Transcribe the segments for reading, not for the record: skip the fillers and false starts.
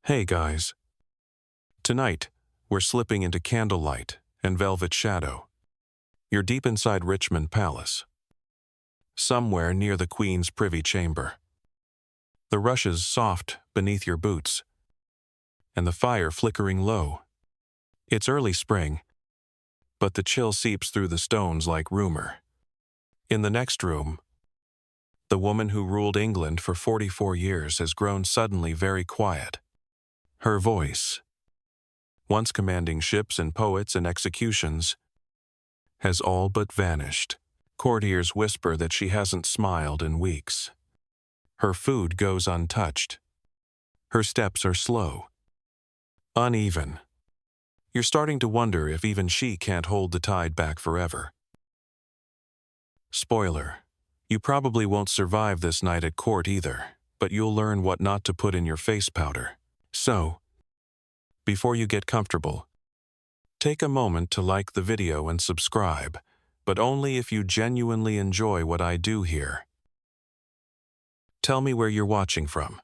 Hey guys. Tonight, we're slipping into candlelight and velvet shadow. You're deep inside Richmond Palace, somewhere near the Queen's privy chamber. The rushes soft beneath your boots, and the fire flickering low. It's early spring, but the chill seeps through the stones like rumor. In the next room, the woman who ruled England for 44 years has grown suddenly very quiet. Her voice, once commanding ships and poets and executions, has all but vanished. Courtiers whisper that she hasn't smiled in weeks. Her food goes untouched. Her steps are slow, uneven. You're starting to wonder if even she can't hold the tide back forever. Spoiler: you probably won't survive this night at court either, but you'll learn what not to put in your face powder. So, before you get comfortable, take a moment to like the video and subscribe, but only if you genuinely enjoy what I do here. Tell me where you're watching from,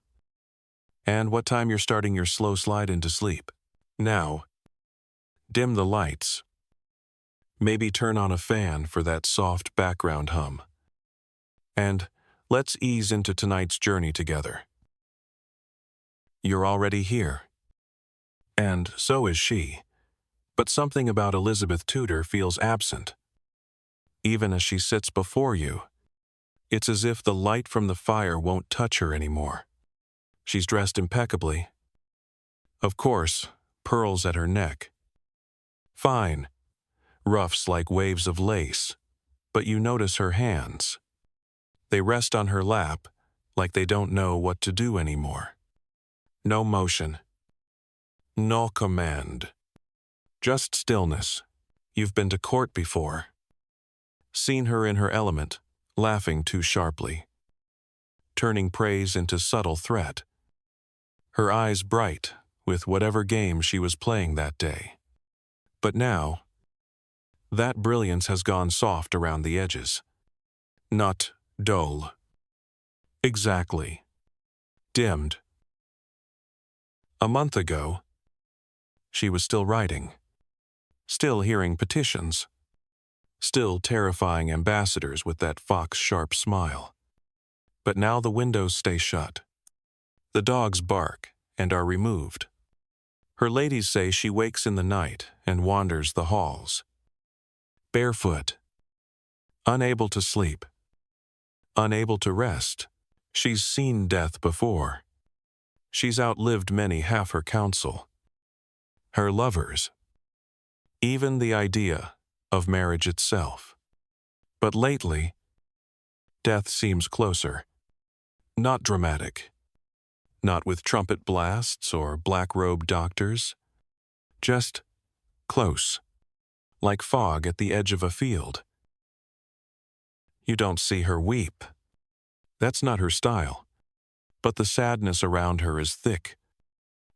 and what time you're starting your slow slide into sleep. Now, dim the lights. Maybe turn on a fan for that soft background hum. And let's ease into tonight's journey together. You're already here. And so is she. But something about Elizabeth Tudor feels absent. Even as she sits before you, it's as if the light from the fire won't touch her anymore. She's dressed impeccably. Of course, pearls at her neck. Fine, ruffs like waves of lace, but you notice her hands. They rest on her lap like they don't know what to do anymore. No motion. No command. Just stillness. You've been to court before. Seen her in her element, laughing too sharply. Turning praise into subtle threat. Her eyes bright with whatever game she was playing that day. But now, that brilliance has gone soft around the edges. Not dull. Exactly. Dimmed. A month ago, she was still writing, still hearing petitions, still terrifying ambassadors with that fox-sharp smile. But now the windows stay shut. The dogs bark and are removed. Her ladies say she wakes in the night and wanders the halls. Barefoot, unable to sleep, unable to rest. She's seen death before. She's outlived many half her council. Her lovers. Even the idea of marriage itself. But lately, death seems closer. Not dramatic. Not with trumpet blasts or black-robed doctors. Just close. Like fog at the edge of a field. You don't see her weep. That's not her style. But the sadness around her is thick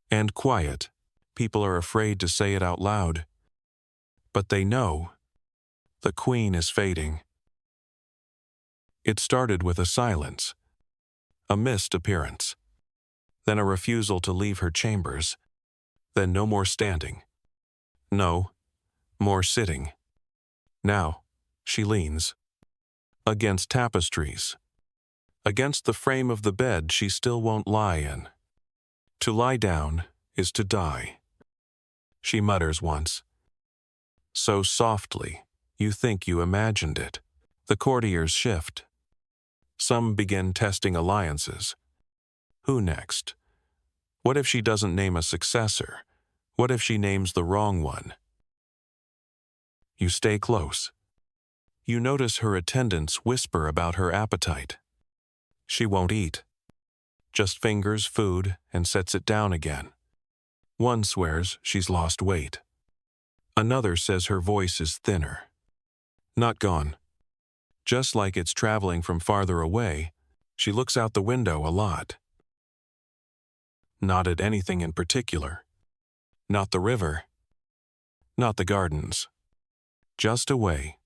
and quiet. People are afraid to say it out loud. But they know the Queen is fading. It started with a silence, a missed appearance, then a refusal to leave her chambers, then no more standing. No, more sitting. Now, she leans against tapestries, against the frame of the bed she still won't lie in. To lie down is to die. She mutters once, so softly you think you imagined it. The courtiers shift. Some begin testing alliances. Who next? What if she doesn't name a successor? What if she names the wrong one? You stay close. You notice her attendants whisper about her appetite. She won't eat. Just fingers food and sets it down again. One swears she's lost weight. Another says her voice is thinner. Not gone. Just like it's traveling from farther away, she looks out the window a lot. Not at anything in particular. Not the river. Not the gardens. Just away.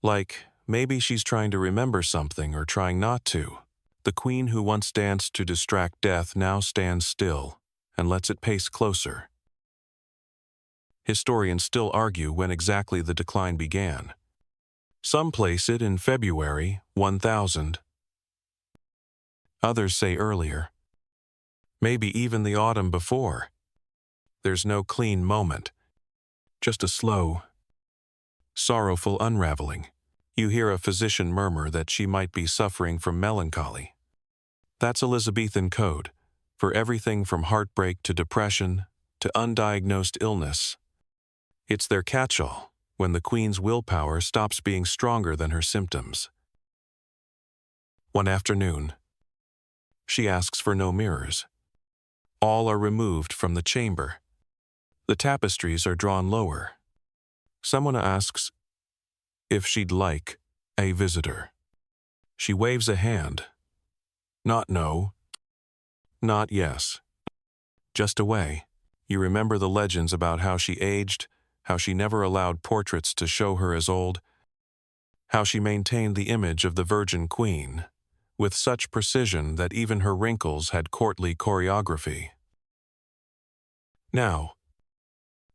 Like maybe she's trying to remember something or trying not to. The Queen who once danced to distract death now stands still and lets it pace closer. Historians still argue when exactly the decline began. Some place it in February 1000. Others say earlier. Maybe even the autumn before. There's no clean moment. Just a slow, sorrowful unraveling. You hear a physician murmur that she might be suffering from melancholy. That's Elizabethan code for everything from heartbreak to depression to undiagnosed illness. It's their catch-all when the Queen's willpower stops being stronger than her symptoms. One afternoon, she asks for no mirrors. All are removed from the chamber. The tapestries are drawn lower. Someone asks if she'd like a visitor. She waves a hand. Not no. Not yes. Just away. You remember the legends about how she aged, how she never allowed portraits to show her as old, how she maintained the image of the Virgin Queen with such precision that even her wrinkles had courtly choreography. Now,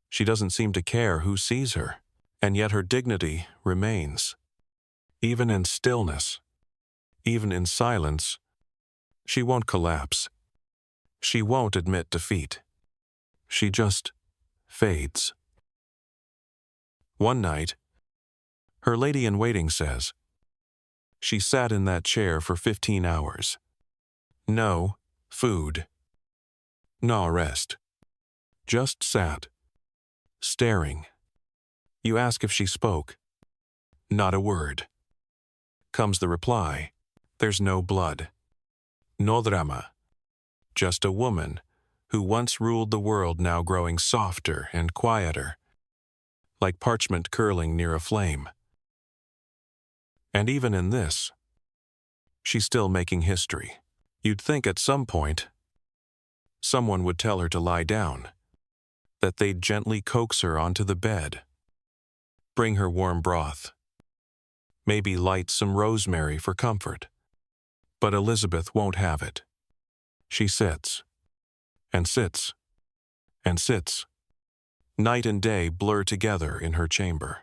she doesn't seem to care who sees her, and yet her dignity remains. Even in stillness, even in silence, she won't collapse. She won't admit defeat. She just fades. One night, her lady-in-waiting says, she sat in that chair for 15 hours. No food. No rest. Just sat, staring. You ask if she spoke. Not a word. Comes the reply, there's no blood. No drama. Just a woman who once ruled the world now growing softer and quieter, like parchment curling near a flame. And even in this, she's still making history. You'd think at some point, someone would tell her to lie down, that they'd gently coax her onto the bed, bring her warm broth, maybe light some rosemary for comfort. But Elizabeth won't have it. She sits, and sits, and sits. Night and day blur together in her chamber.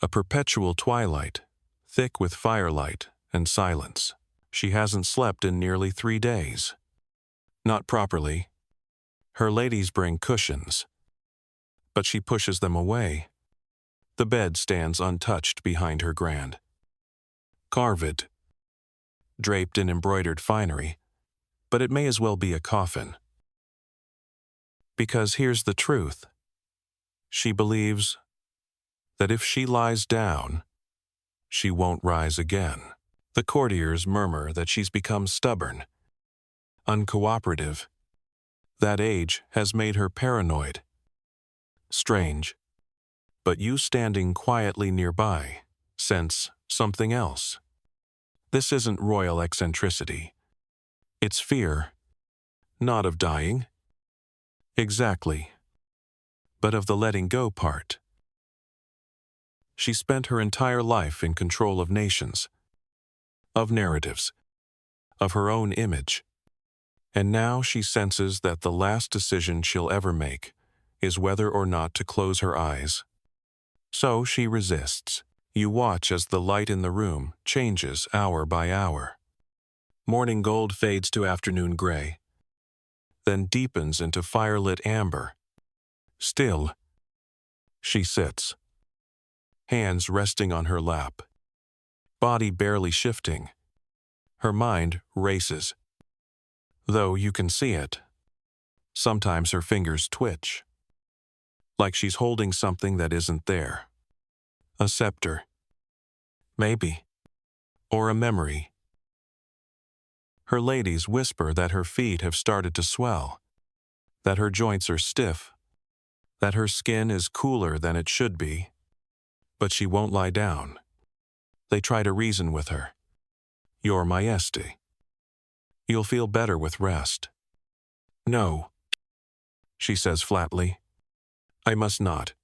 A perpetual twilight, thick with firelight and silence. She hasn't slept in nearly 3 days. Not properly. Her ladies bring cushions, but she pushes them away. The bed stands untouched behind her grand. Carved, draped in embroidered finery, but it may as well be a coffin. Because here's the truth. She believes that if she lies down, she won't rise again. The courtiers murmur that she's become stubborn, uncooperative. That age has made her paranoid. Strange. But you standing quietly nearby sense something else. This isn't royal eccentricity. It's fear, not of dying. Exactly. But of the letting go part. She spent her entire life in control of nations, of narratives, of her own image. And now she senses that the last decision she'll ever make is whether or not to close her eyes. So she resists. You watch as the light in the room changes hour by hour. Morning gold fades to afternoon gray, then deepens into firelit amber. Still, she sits, hands resting on her lap, body barely shifting. Her mind races. Though you can see it, sometimes her fingers twitch, like she's holding something that isn't there. A scepter, maybe, or a memory. Her ladies whisper that her feet have started to swell, that her joints are stiff, that her skin is cooler than it should be, but she won't lie down. They try to reason with her. You're majesty. You'll feel better with rest. No, she says flatly. I must not.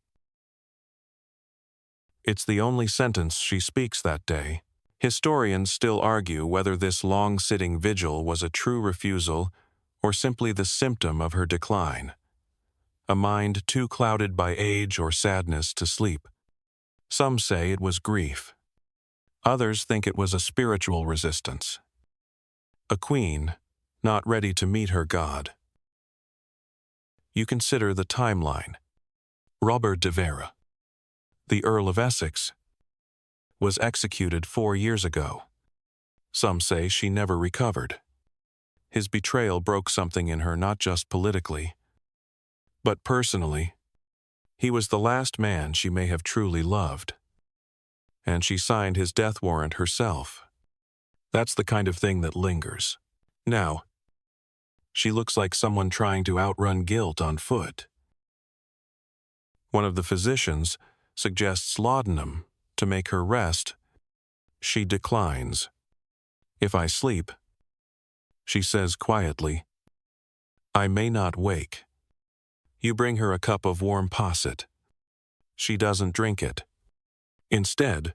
It's the only sentence she speaks that day. Historians still argue whether this long-sitting vigil was a true refusal or simply the symptom of her decline, a mind too clouded by age or sadness to sleep. Some say it was grief. Others think it was a spiritual resistance, a queen not ready to meet her god. You consider the timeline. Robert de Vere, the Earl of Essex, was executed 4 years ago. Some say she never recovered. His betrayal broke something in her, not just politically, but personally. He was the last man she may have truly loved, and she signed his death warrant herself. That's the kind of thing that lingers. Now, she looks like someone trying to outrun guilt on foot. One of the physicians suggests laudanum to make her rest. She declines. "If I sleep," she says quietly, "I may not wake." You bring her a cup of warm posset. She doesn't drink it. Instead,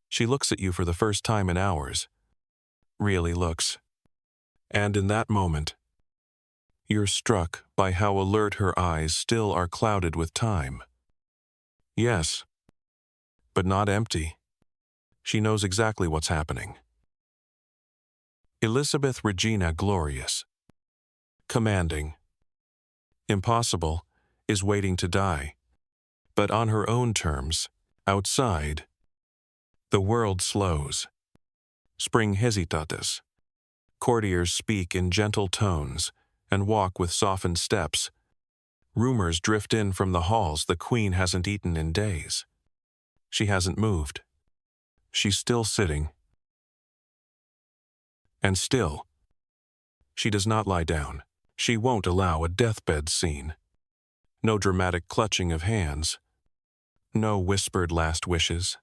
she looks at you for the first time in hours. Really looks. And in that moment, you're struck by how alert her eyes still are, clouded with time. Yes, but not empty. She knows exactly what's happening. Elizabeth Regina Glorious, commanding, impossible, is waiting to die, but on her own terms, outside. The world slows. Spring hesitates. Courtiers speak in gentle tones and walk with softened steps. Rumors drift in from the halls the queen hasn't eaten in days. She hasn't moved. She's still sitting. And still, she does not lie down. She won't allow a deathbed scene. No dramatic clutching of hands. No whispered last wishes.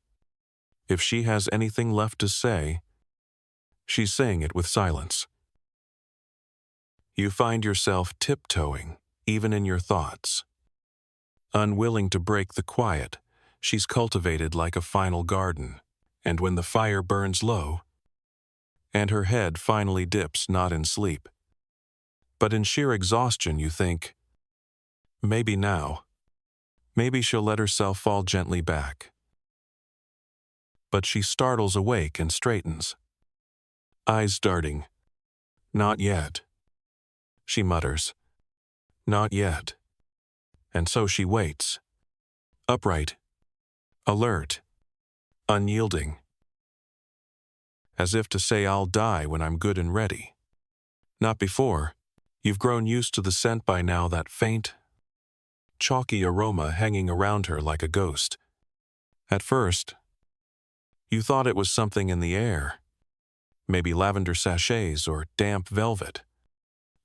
If she has anything left to say, she's saying it with silence. You find yourself tiptoeing, even in your thoughts. Unwilling to break the quiet she's cultivated like a final garden, and when the fire burns low, and her head finally dips, not in sleep, but in sheer exhaustion, you think, maybe now, maybe she'll let herself fall gently back. But she startles awake and straightens, eyes darting. "Not yet," she mutters. "Not yet." And so she waits, upright, alert, unyielding, as if to say, "I'll die when I'm good and ready." Not before. You've grown used to the scent by now, that faint, chalky aroma hanging around her like a ghost. At first, you thought it was something in the air, maybe lavender sachets or damp velvet.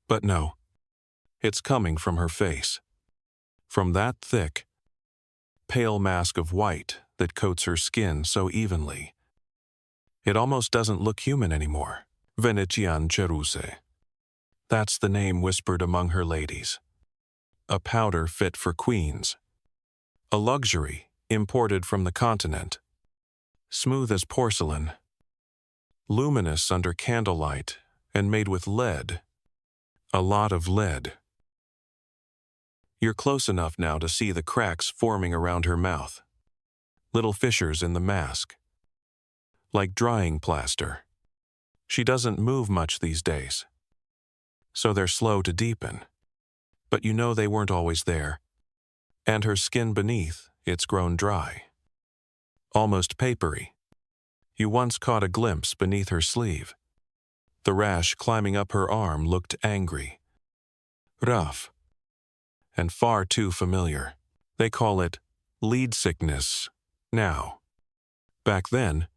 But no, it's coming from her face, from that thick, pale mask of white that coats her skin so evenly. It almost doesn't look human anymore. Venetian ceruse. That's the name whispered among her ladies. A powder fit for queens. A luxury imported from the continent. Smooth as porcelain. Luminous under candlelight and made with lead. A lot of lead. You're close enough now to see the cracks forming around her mouth. Little fissures in the mask. Like drying plaster. She doesn't move much these days, so they're slow to deepen. But you know they weren't always there. And her skin beneath, it's grown dry. Almost papery. You once caught a glimpse beneath her sleeve. The rash climbing up her arm looked angry. Rough. And far too familiar. They call it lead sickness now. Back then,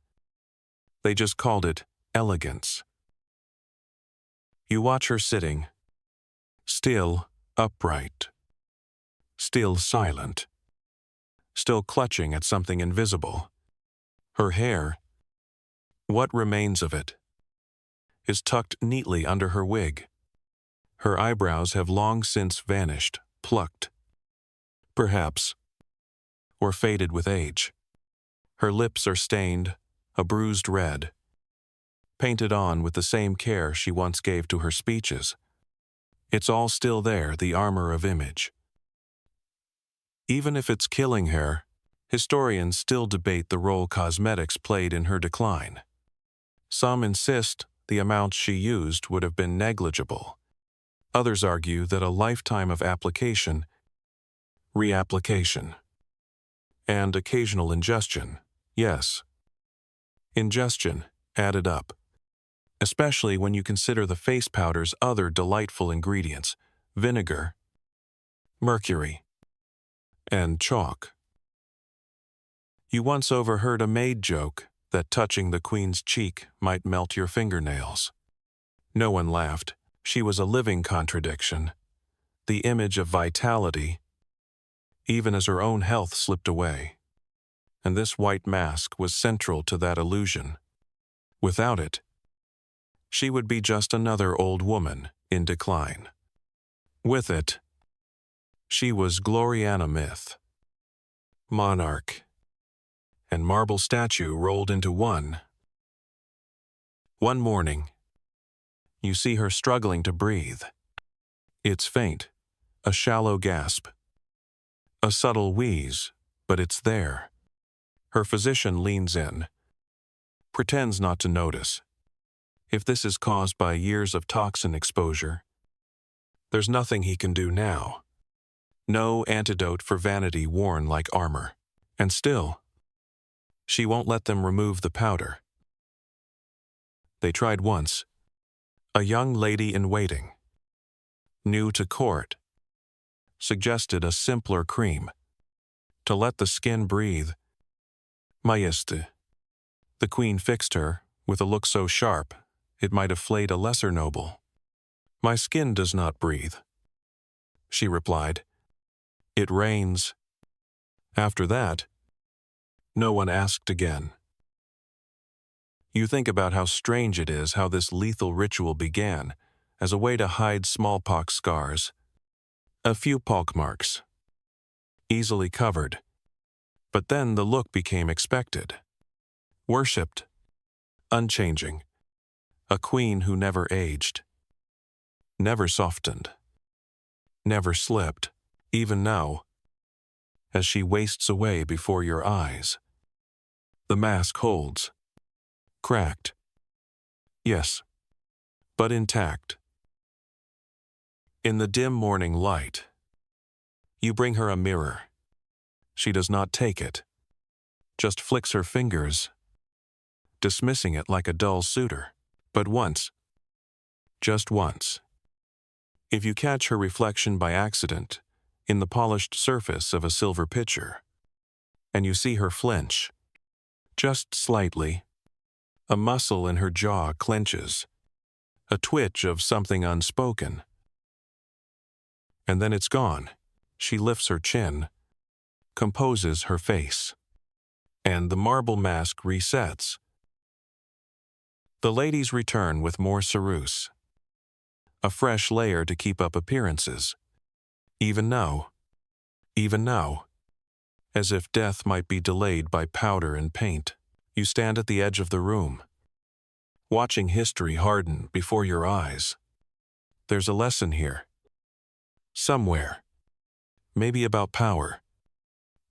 they just called it elegance. You watch her sitting, still upright, still silent, still clutching at something invisible. Her hair, what remains of it, is tucked neatly under her wig. Her eyebrows have long since vanished, plucked, perhaps, or faded with age. Her lips are stained, a bruised red, painted on with the same care she once gave to her speeches. It's all still there, the armor of image. Even if it's killing her, historians still debate the role cosmetics played in her decline. Some insist the amounts she used would have been negligible. Others argue that a lifetime of application, reapplication, and occasional ingestion, yes, ingestion, added up. Especially when you consider the face powder's other delightful ingredients, vinegar, mercury, and chalk. You once overheard a maid joke that touching the queen's cheek might melt your fingernails. No one laughed. She was a living contradiction, the image of vitality, even as her own health slipped away. And this white mask was central to that illusion. Without it, she would be just another old woman in decline. With it, she was Gloriana myth, monarch, and marble statue rolled into one. One morning, you see her struggling to breathe. It's faint, a shallow gasp, a subtle wheeze, but it's there. Her physician leans in, pretends not to notice. If this is caused by years of toxin exposure, there's nothing he can do now. No antidote for vanity worn like armor. And still, she won't let them remove the powder. They tried once. A young lady in waiting, new to court, suggested a simpler cream to let the skin breathe. Majesté. The queen fixed her with a look so sharp it might have flayed a lesser noble. My skin does not breathe, she replied. It rains. After that, no one asked again. You think about how strange it is how this lethal ritual began as a way to hide smallpox scars. A few pockmarks, easily covered. But then the look became expected. Worshipped, unchanging. A queen who never aged, never softened, never slipped, even now, as she wastes away before your eyes. The mask holds. Cracked. Yes, but intact. In the dim morning light, you bring her a mirror. She does not take it, just flicks her fingers, dismissing it like a dull suitor. But once, just once, if you catch her reflection by accident in the polished surface of a silver pitcher, and you see her flinch, just slightly, a muscle in her jaw clenches, a twitch of something unspoken. And then it's gone. She lifts her chin, composes her face, and the marble mask resets. The ladies return with more ceruse, a fresh layer to keep up appearances. Even now, as if death might be delayed by powder and paint, you stand at the edge of the room, watching history harden before your eyes. There's a lesson here. Somewhere. Maybe about power.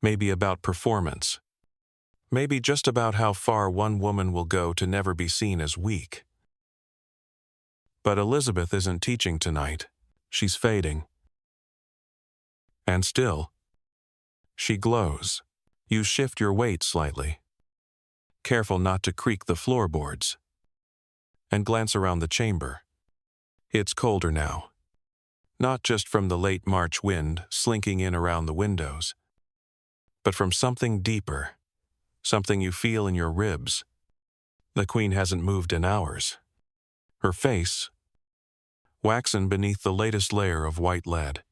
Maybe about performance. Maybe just about how far one woman will go to never be seen as weak. But Elizabeth isn't teaching tonight. She's fading. And still, she glows. You shift your weight slightly, careful not to creak the floorboards, and glance around the chamber. It's colder now, not just from the late March wind slinking in around the windows, but from something deeper, something you feel in your ribs. The queen hasn't moved in hours. Her face, waxen beneath the latest layer of white lead,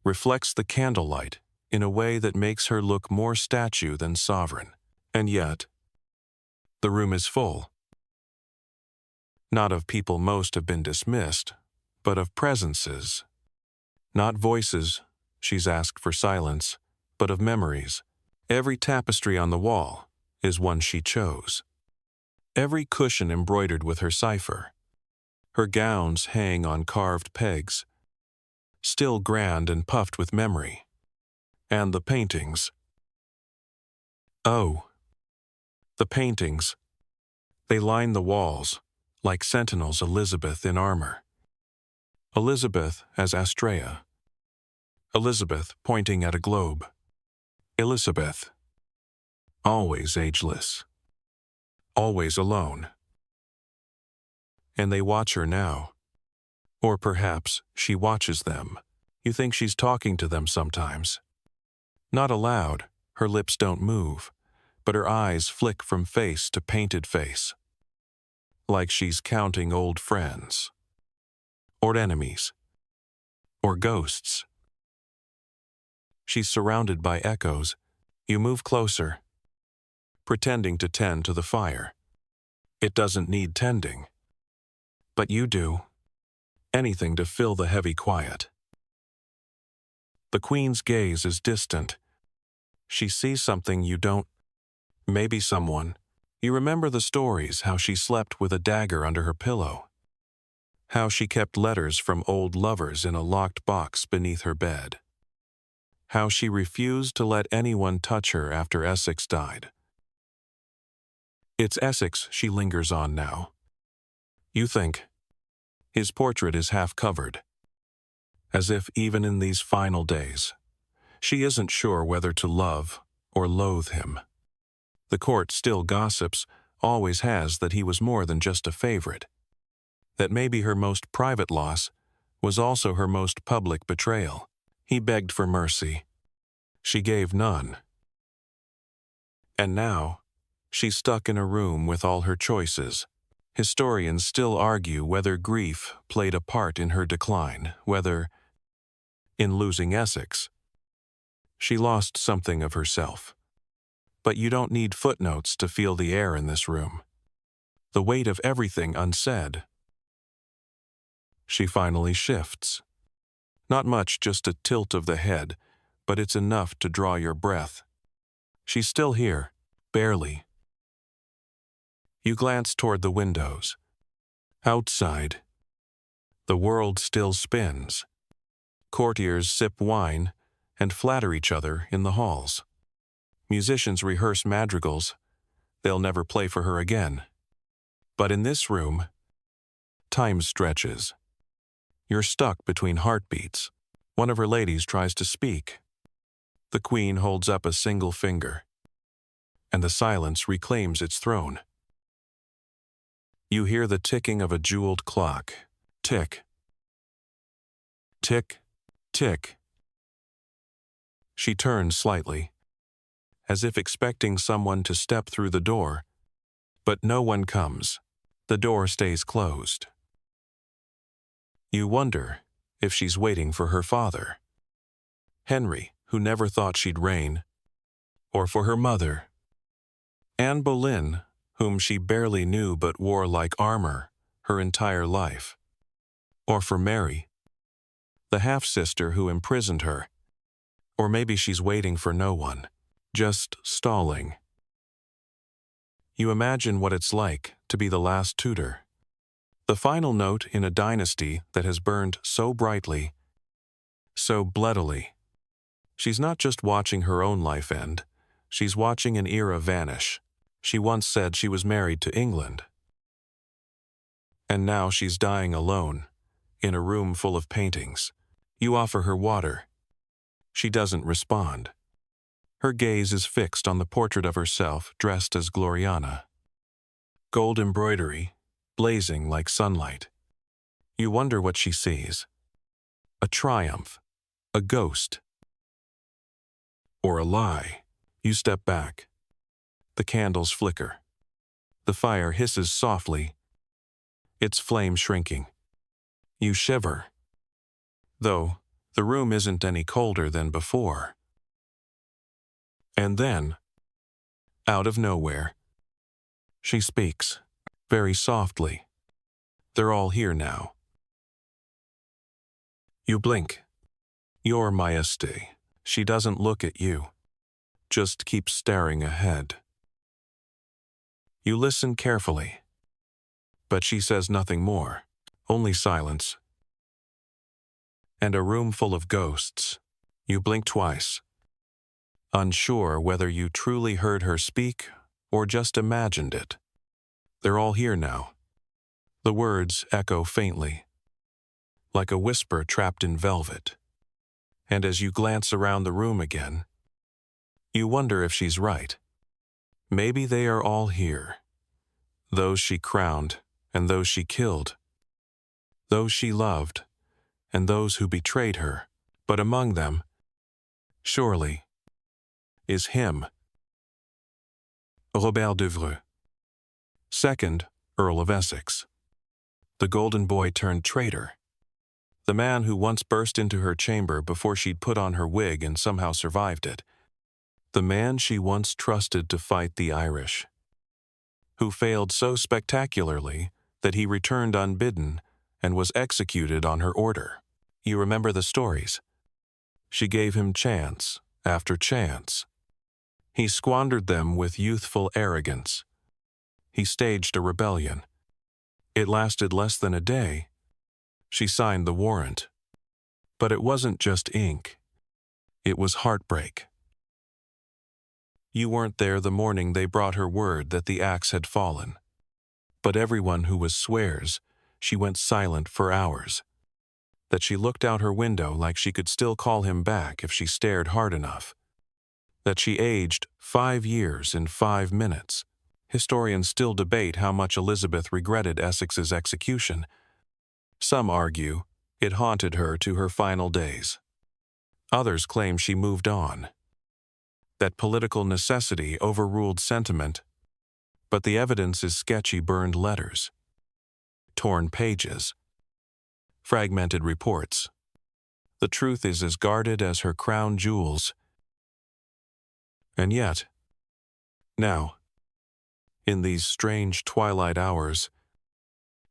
reflects the candlelight in a way that makes her look more statue than sovereign. And yet, the room is full. Not of people most have been dismissed, but of presences. Not voices, she's asked for silence, but of memories. Every tapestry on the wall is one she chose. Every cushion embroidered with her cipher. Her gowns hang on carved pegs, still grand and puffed with memory. And the paintings. Oh, the paintings. They line the walls, like sentinels Elizabeth in armor. Elizabeth as Astrea. Elizabeth pointing at a globe. Elizabeth. Always ageless. Always alone. And they watch her now. Or perhaps she watches them. You think she's talking to them sometimes. Not aloud, her lips don't move, but her eyes flick from face to painted face. Like she's counting old friends. Or enemies. Or ghosts. She's surrounded by echoes. You move closer, pretending to tend to the fire. It doesn't need tending. But you do. Anything to fill the heavy quiet. The Queen's gaze is distant. She sees something you don't. Maybe someone. You remember the stories, how she slept with a dagger under her pillow. How she kept letters from old lovers in a locked box beneath her bed. How she refused to let anyone touch her after Essex died. It's Essex she lingers on now. You think. His portrait is half covered. As if even in these final days, she isn't sure whether to love or loathe him. The court still gossips, always has, that he was more than just a favorite. That maybe her most private loss was also her most public betrayal. He begged for mercy. She gave none. And now, she's stuck in a room with all her choices. Historians still argue whether grief played a part in her decline, whether, in losing Essex, she lost something of herself. But you don't need footnotes to feel the air in this room. The weight of everything unsaid. She finally shifts. Not much, just a tilt of the head, but it's enough to draw your breath. She's still here, barely. You glance toward the windows. Outside, the world still spins. Courtiers sip wine and flatter each other in the halls. Musicians rehearse madrigals. They'll never play for her again. But in this room, time stretches. You're stuck between heartbeats. One of her ladies tries to speak. The Queen holds up a single finger, and the silence reclaims its throne. You hear the ticking of a jeweled clock. Tick. Tick. Tick. She turns slightly, as if expecting someone to step through the door, but no one comes. The door stays closed. You wonder if she's waiting for her father, Henry, who never thought she'd reign, or for her mother, Anne Boleyn, whom she barely knew but wore like armor her entire life, or for Mary, the half-sister who imprisoned her. Or maybe she's waiting for no one, just stalling. You imagine what it's like to be the last Tudor, the final note in a dynasty that has burned so brightly, so bloodily. She's not just watching her own life end, she's watching an era vanish. She once said she was married to England. And now she's dying alone, in a room full of paintings. You offer her water. She doesn't respond. Her gaze is fixed on the portrait of herself dressed as Gloriana. Gold embroidery, blazing like sunlight. You wonder what she sees. A triumph, a ghost, or a lie. You step back. The candles flicker. The fire hisses softly, its flame shrinking. You shiver. Though, the room isn't any colder than before. And then, out of nowhere, she speaks, very softly. They're all here now. You blink. Your Majesty. She doesn't look at you, just keeps staring ahead. You listen carefully, but she says nothing more. only silence, and a room full of ghosts. You blink twice, unsure whether you truly heard her speak or just imagined it. They're all here now. The words echo faintly, like a whisper trapped in velvet. And as you glance around the room again, you wonder if she's right. Maybe they are all here. Those she crowned and those she killed. Those she loved and those who betrayed her. But among them, surely, is him, Robert d'Evreux, 2nd Earl of Essex, the golden boy turned traitor, the man who once burst into her chamber before she'd put on her wig and somehow survived it, the man she once trusted to fight the Irish, who failed so spectacularly that he returned unbidden and was executed on her order. You remember the stories. She gave him chance after chance. He squandered them with youthful arrogance. He staged a rebellion. It lasted less than a day. She signed the warrant. But it wasn't just ink. It was heartbreak. You weren't there the morning they brought her word that the axe had fallen. But everyone who was swears she went silent for hours, that she looked out her window like she could still call him back if she stared hard enough, that she aged 5 years in 5 minutes. Historians still debate how much Elizabeth regretted Essex's execution. Some argue it haunted her to her final days. Others claim she moved on, that political necessity overruled sentiment, but the evidence is sketchy burned letters, torn pages, fragmented reports. The truth is as guarded as her crown jewels. And yet, now, in these strange twilight hours,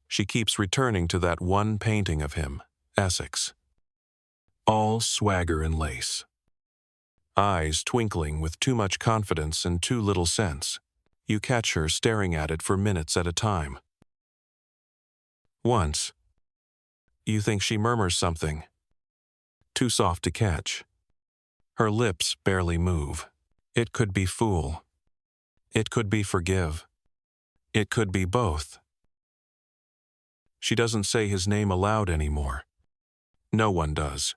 she keeps returning to that one painting of him, Essex, all swagger and lace, eyes twinkling with too much confidence and too little sense. You catch her staring at it for minutes at a time. Once, you think she murmurs something, too soft to catch. Her lips barely move. It could be fool. It could be forgive. It could be both. She doesn't say his name aloud anymore. No one does.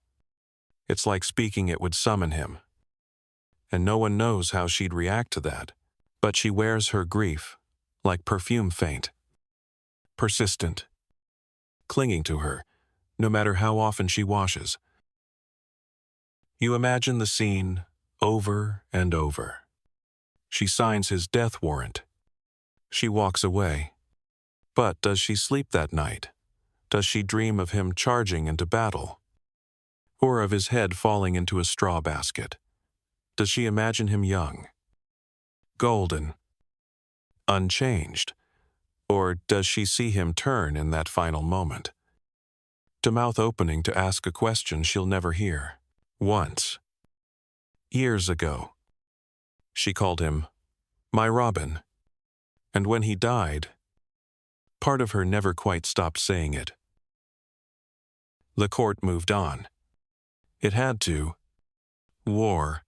It's like speaking it would summon him. And no one knows how she'd react to that. But she wears her grief like perfume faint, persistent, clinging to her, no matter how often she washes. You imagine the scene over and over. She signs his death warrant. She walks away. But does she sleep that night? Does she dream of him charging into battle? Or of his head falling into a straw basket? Does she imagine him young, golden, unchanged? Or does she see him turn in that final moment, to mouth opening to ask a question she'll never hear? Once, years ago, she called him my Robin, and when he died, part of her never quite stopped saying it. The court moved on. It had to. War,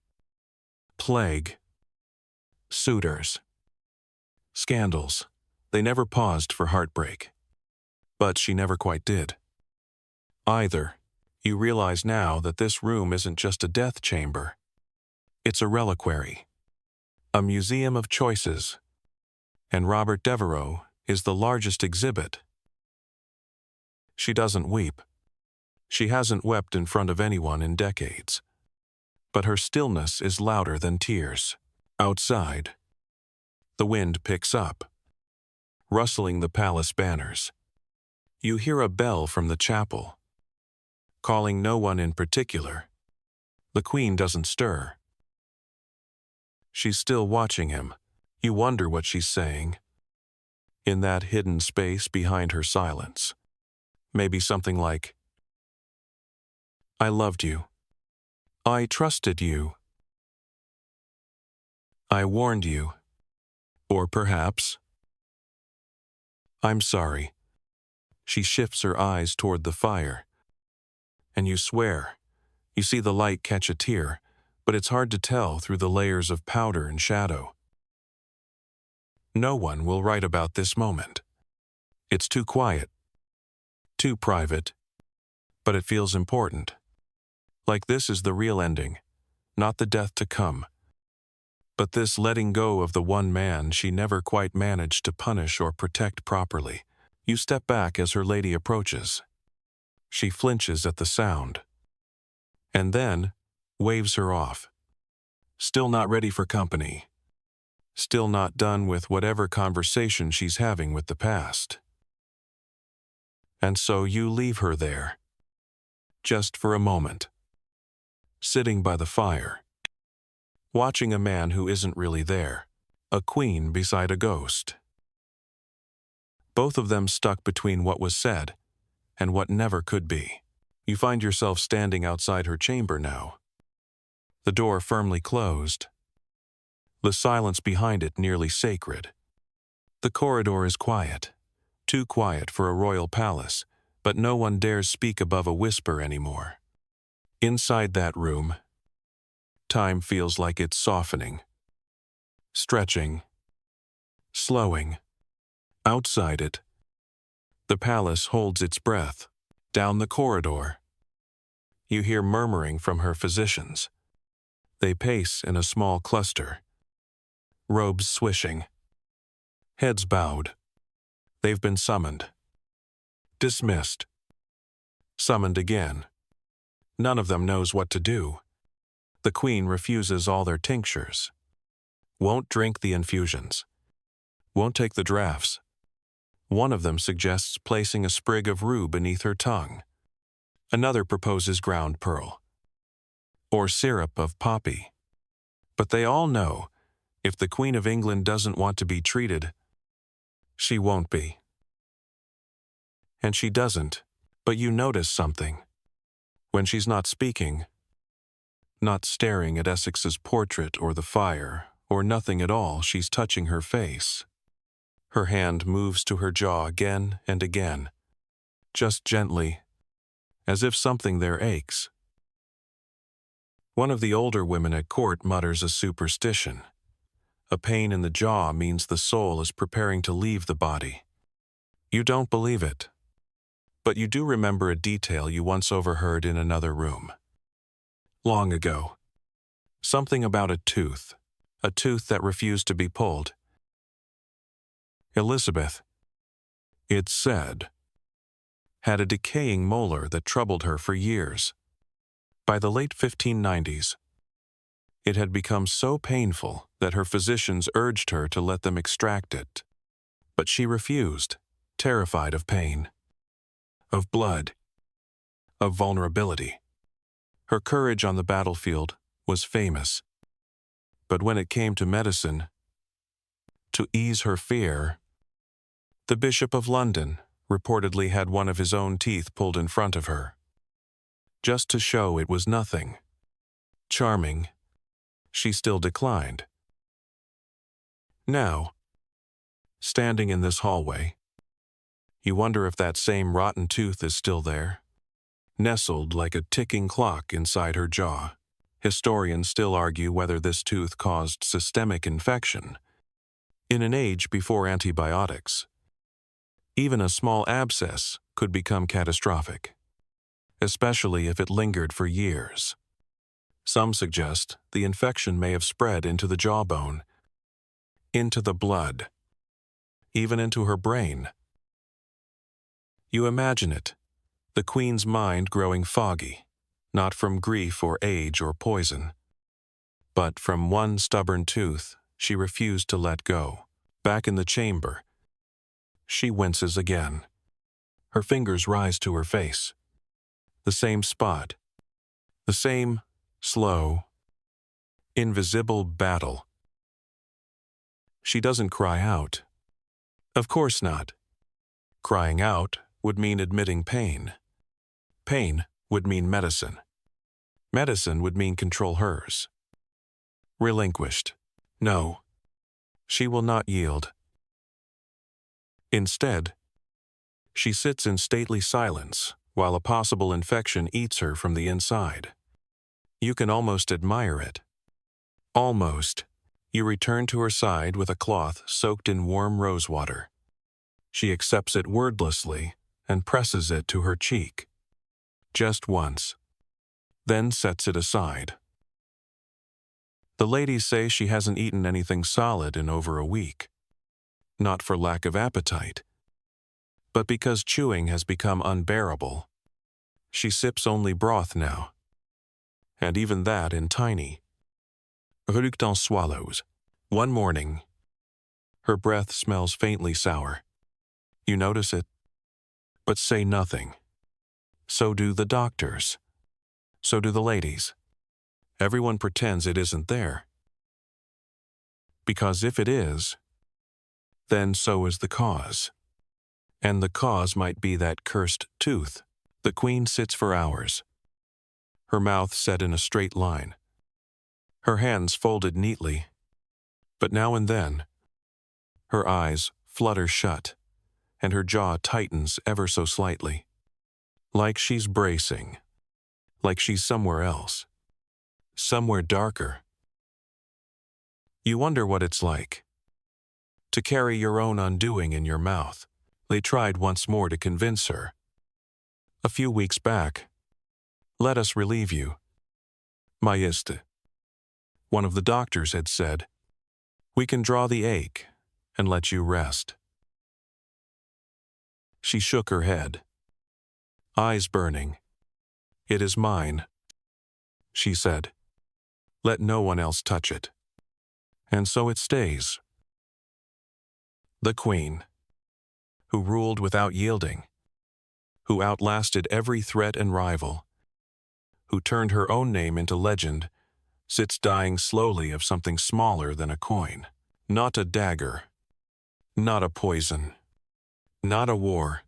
plague, suitors, scandals. They never paused for heartbreak. But she never quite did. Either. You realize now that this room isn't just a death chamber. It's a reliquary, a museum of choices, and Robert Devereux is the largest exhibit. She doesn't weep. She hasn't wept in front of anyone in decades. But her stillness is louder than tears. Outside, the wind picks up, rustling the palace banners. You hear a bell from the chapel, calling no one in particular. The Queen doesn't stir. She's still watching him. You wonder what she's saying. In that hidden space behind her silence. Maybe something like, I loved you. I trusted you. I warned you. Or perhaps, I'm sorry. She shifts her eyes toward the fire. And you swear. You see the light catch a tear, but it's hard to tell through the layers of powder and shadow. No one will write about this moment. It's too quiet, too private, but it feels important. Like this is the real ending, not the death to come, but this letting go of the one man she never quite managed to punish or protect properly. You step back as her lady approaches. She flinches at the sound, and then waves her off. Still not ready for company. Still not done with whatever conversation she's having with the past. And so you leave her there. Just for a moment. Sitting by the fire. Watching a man who isn't really there. A queen beside a ghost. Both of them stuck between what was said and what never could be. You find yourself standing outside her chamber now. The door firmly closed. The silence behind it nearly sacred. The corridor is quiet. Too quiet for a royal palace, but no one dares speak above a whisper anymore. Inside that room, time feels like it's softening, stretching, slowing. Outside it, the palace holds its breath. Down the corridor, you hear murmuring from her physicians. They pace in a small cluster, robes swishing, heads bowed. They've been summoned, dismissed, summoned again. None of them knows what to do. The queen refuses all their tinctures, won't drink the infusions, won't take the drafts. One of them suggests placing a sprig of rue beneath her tongue. Another proposes ground pearl, or syrup of poppy. But they all know, if the Queen of England doesn't want to be treated, she won't be. And she doesn't, but you notice something. When she's not speaking, not staring at Essex's portrait or the fire, or nothing at all, she's touching her face. Her hand moves to her jaw again and again, just gently, as if something there aches. One of the older women at court mutters a superstition. A pain in the jaw means the soul is preparing to leave the body. You don't believe it, but you do remember a detail you once overheard in another room. Long ago. Something about a tooth that refused to be pulled. Elizabeth, it's said, had a decaying molar that troubled her for years. By the late 1590s, it had become so painful that her physicians urged her to let them extract it. But she refused, terrified of pain, of blood, of vulnerability. Her courage on the battlefield was famous. But when it came to medicine, to ease her fear, the Bishop of London reportedly had one of his own teeth pulled in front of her, just to show it was nothing. Charming, she still declined. Now, standing in this hallway, you wonder if that same rotten tooth is still there, nestled like a ticking clock inside her jaw. Historians still argue whether this tooth caused systemic infection. In an age before antibiotics, even a small abscess could become catastrophic, especially if it lingered for years. Some suggest the infection may have spread into the jawbone, into the blood, even into her brain. You imagine it, the Queen's mind growing foggy, not from grief or age or poison, but from one stubborn tooth she refused to let go. Back in the chamber, she winces again. Her fingers rise to her face. The same spot. The same slow, invisible battle. She doesn't cry out. Of course not. Crying out would mean admitting pain. Pain would mean medicine. Medicine would mean control hers. Relinquished. No. She will not yield. Instead, She sits in stately silence, while a possible infection eats her from the inside. You can almost admire it. Almost. You return to her side with a cloth soaked in warm rosewater. She accepts it wordlessly and presses it to her cheek. Just once. Then sets it aside. The ladies say she hasn't eaten anything solid in over a week. Not for lack of appetite, but because chewing has become unbearable. She sips only broth now, and even that in tiny, reluctant swallows. One morning, her breath smells faintly sour. You notice it, but say nothing. So do the doctors. So do the ladies. Everyone pretends it isn't there. Because if it is, then so is the cause. And the cause might be that cursed tooth. The queen sits for hours, her mouth set in a straight line, her hands folded neatly, but now and then, her eyes flutter shut, and her jaw tightens ever so slightly. Like she's bracing, like she's somewhere else, somewhere darker. You wonder what it's like to carry your own undoing in your mouth. They tried once more to convince her. A few weeks back, "Let us relieve you, Majesté." One of the doctors had said, "We can draw the ache and let you rest." She shook her head, eyes burning. "It is mine," she said. "Let no one else touch it." And so it stays. The queen, who ruled without yielding, who outlasted every threat and rival, who turned her own name into legend, sits dying slowly of something smaller than a coin. Not a dagger, not a poison, not a war.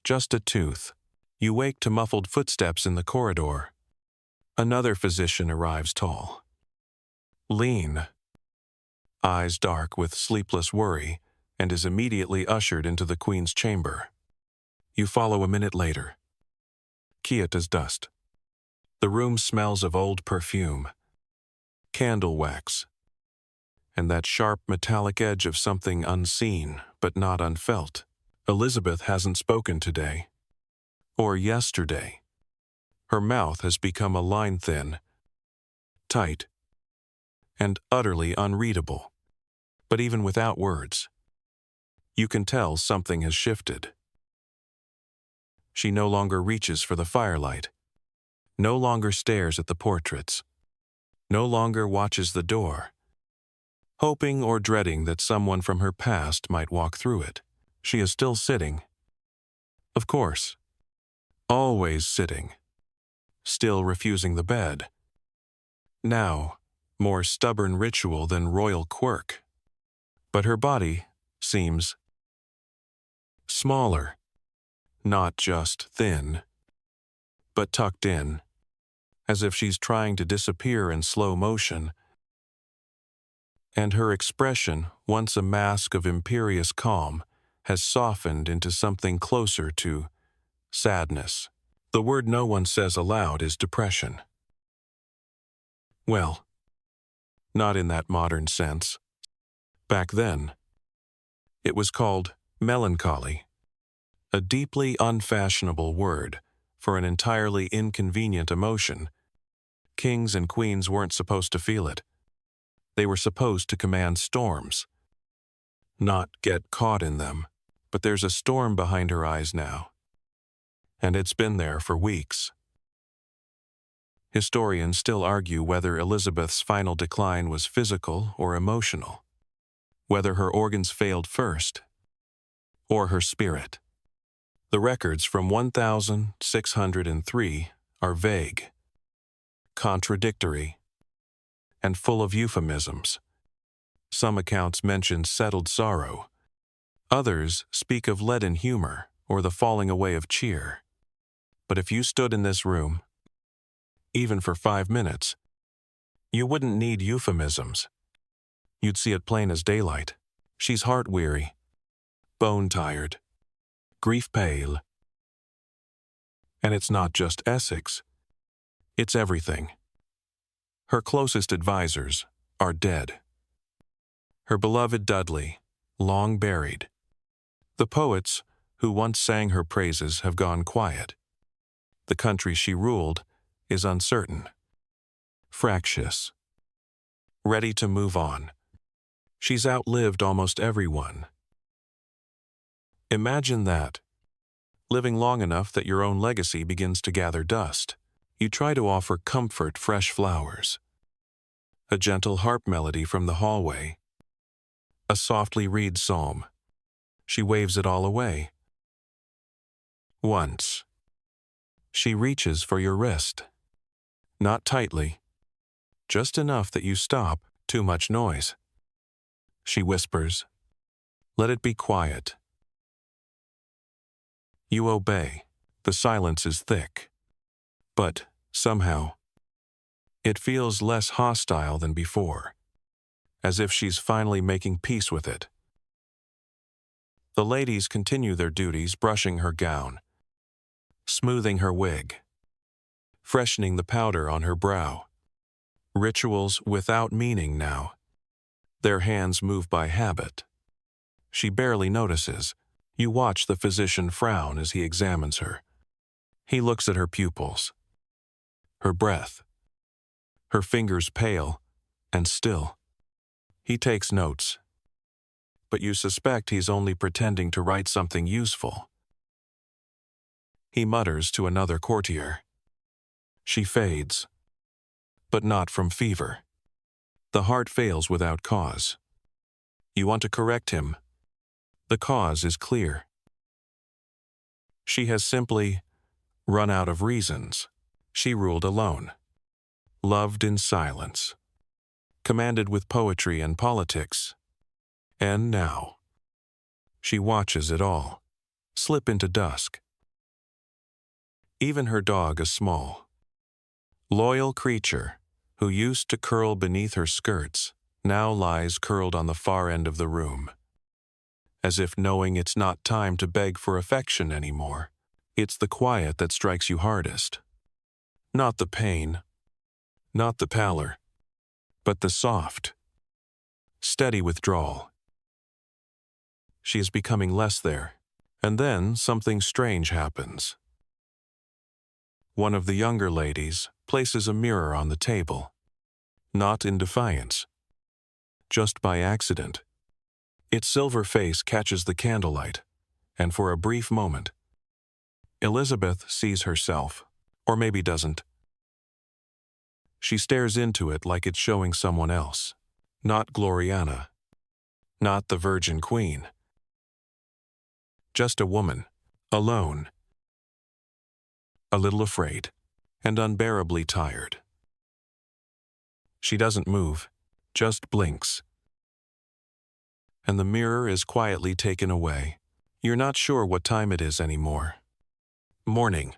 Just a tooth. You wake to muffled footsteps in the corridor. Another physician arrives tall, lean, eyes dark with sleepless worry, and is immediately ushered into the queen's chamber. You follow a minute later. Quiet as dust. The room smells of old perfume, candle wax, and that sharp metallic edge of something unseen but not unfelt. Elizabeth hasn't spoken today, or yesterday. Her mouth has become a line thin, tight, and utterly unreadable. But even without words, you can tell something has shifted. She no longer reaches for the firelight, no longer stares at the portraits, no longer watches the door, hoping or dreading that someone from her past might walk through it. She is still sitting. Of course. Always sitting. Still refusing the bed. Now, more stubborn ritual than royal quirk. But her body seems smaller. Not just thin, but tucked in, as if she's trying to disappear in slow motion. And her expression, once a mask of imperious calm, has softened into something closer to sadness. The word no one says aloud is depression. Well, not in that modern sense. Back then, it was called melancholy, a deeply unfashionable word for an entirely inconvenient emotion. Kings and queens weren't supposed to feel it. They were supposed to command storms, not get caught in them. But there's a storm behind her eyes now, and it's been there for weeks. Historians still argue whether Elizabeth's final decline was physical or emotional, whether her organs failed first, or her spirit. The records from 1603 are vague, contradictory, and full of euphemisms. Some accounts mention settled sorrow. Others speak of leaden humor or the falling away of cheer. But if you stood in this room, even for 5 minutes, you wouldn't need euphemisms. You'd see it plain as daylight. She's heart-weary, bone-tired, grief pale. And it's not just Essex. It's everything. Her closest advisors are dead. Her beloved Dudley, long buried. The poets who once sang her praises have gone quiet. The country she ruled is uncertain, fractious, ready to move on. She's outlived almost everyone. Imagine that, living long enough that your own legacy begins to gather dust. You try to offer comfort, fresh flowers, a gentle harp melody from the hallway, a softly read psalm. She waves it all away. Once, she reaches for your wrist. Not tightly, just enough that you stop. Too much noise. She whispers, "Let it be quiet." You obey. The silence is thick. But, somehow, it feels less hostile than before, as if she's finally making peace with it. The ladies continue their duties, brushing her gown, smoothing her wig, freshening the powder on her brow. Rituals without meaning now. Their hands move by habit. She barely notices. You watch the physician frown as he examines her. He looks at her pupils, her breath, her fingers pale and still. He takes notes, but you suspect he's only pretending to write something useful. He mutters to another courtier. She fades, but not from fever. The heart fails without cause. You want to correct him. The cause is clear. She has simply run out of reasons. She ruled alone, loved in silence, commanded with poetry and politics. And now, she watches it all slip into dusk. Even her dog, a small, loyal creature who used to curl beneath her skirts, now lies curled on the far end of the room, as if knowing it's not time to beg for affection anymore. It's the quiet that strikes you hardest. Not the pain, not the pallor, but the soft, steady withdrawal. She is becoming less there, and then something strange happens. One of the younger ladies places a mirror on the table, not in defiance, just by accident. Its silver face catches the candlelight, and for a brief moment, Elizabeth sees herself, or maybe doesn't. She stares into it like it's showing someone else, not Gloriana, not the Virgin Queen. Just a woman, alone, a little afraid, and unbearably tired. She doesn't move, just blinks. And the mirror is quietly taken away. You're not sure what time it is anymore. Morning.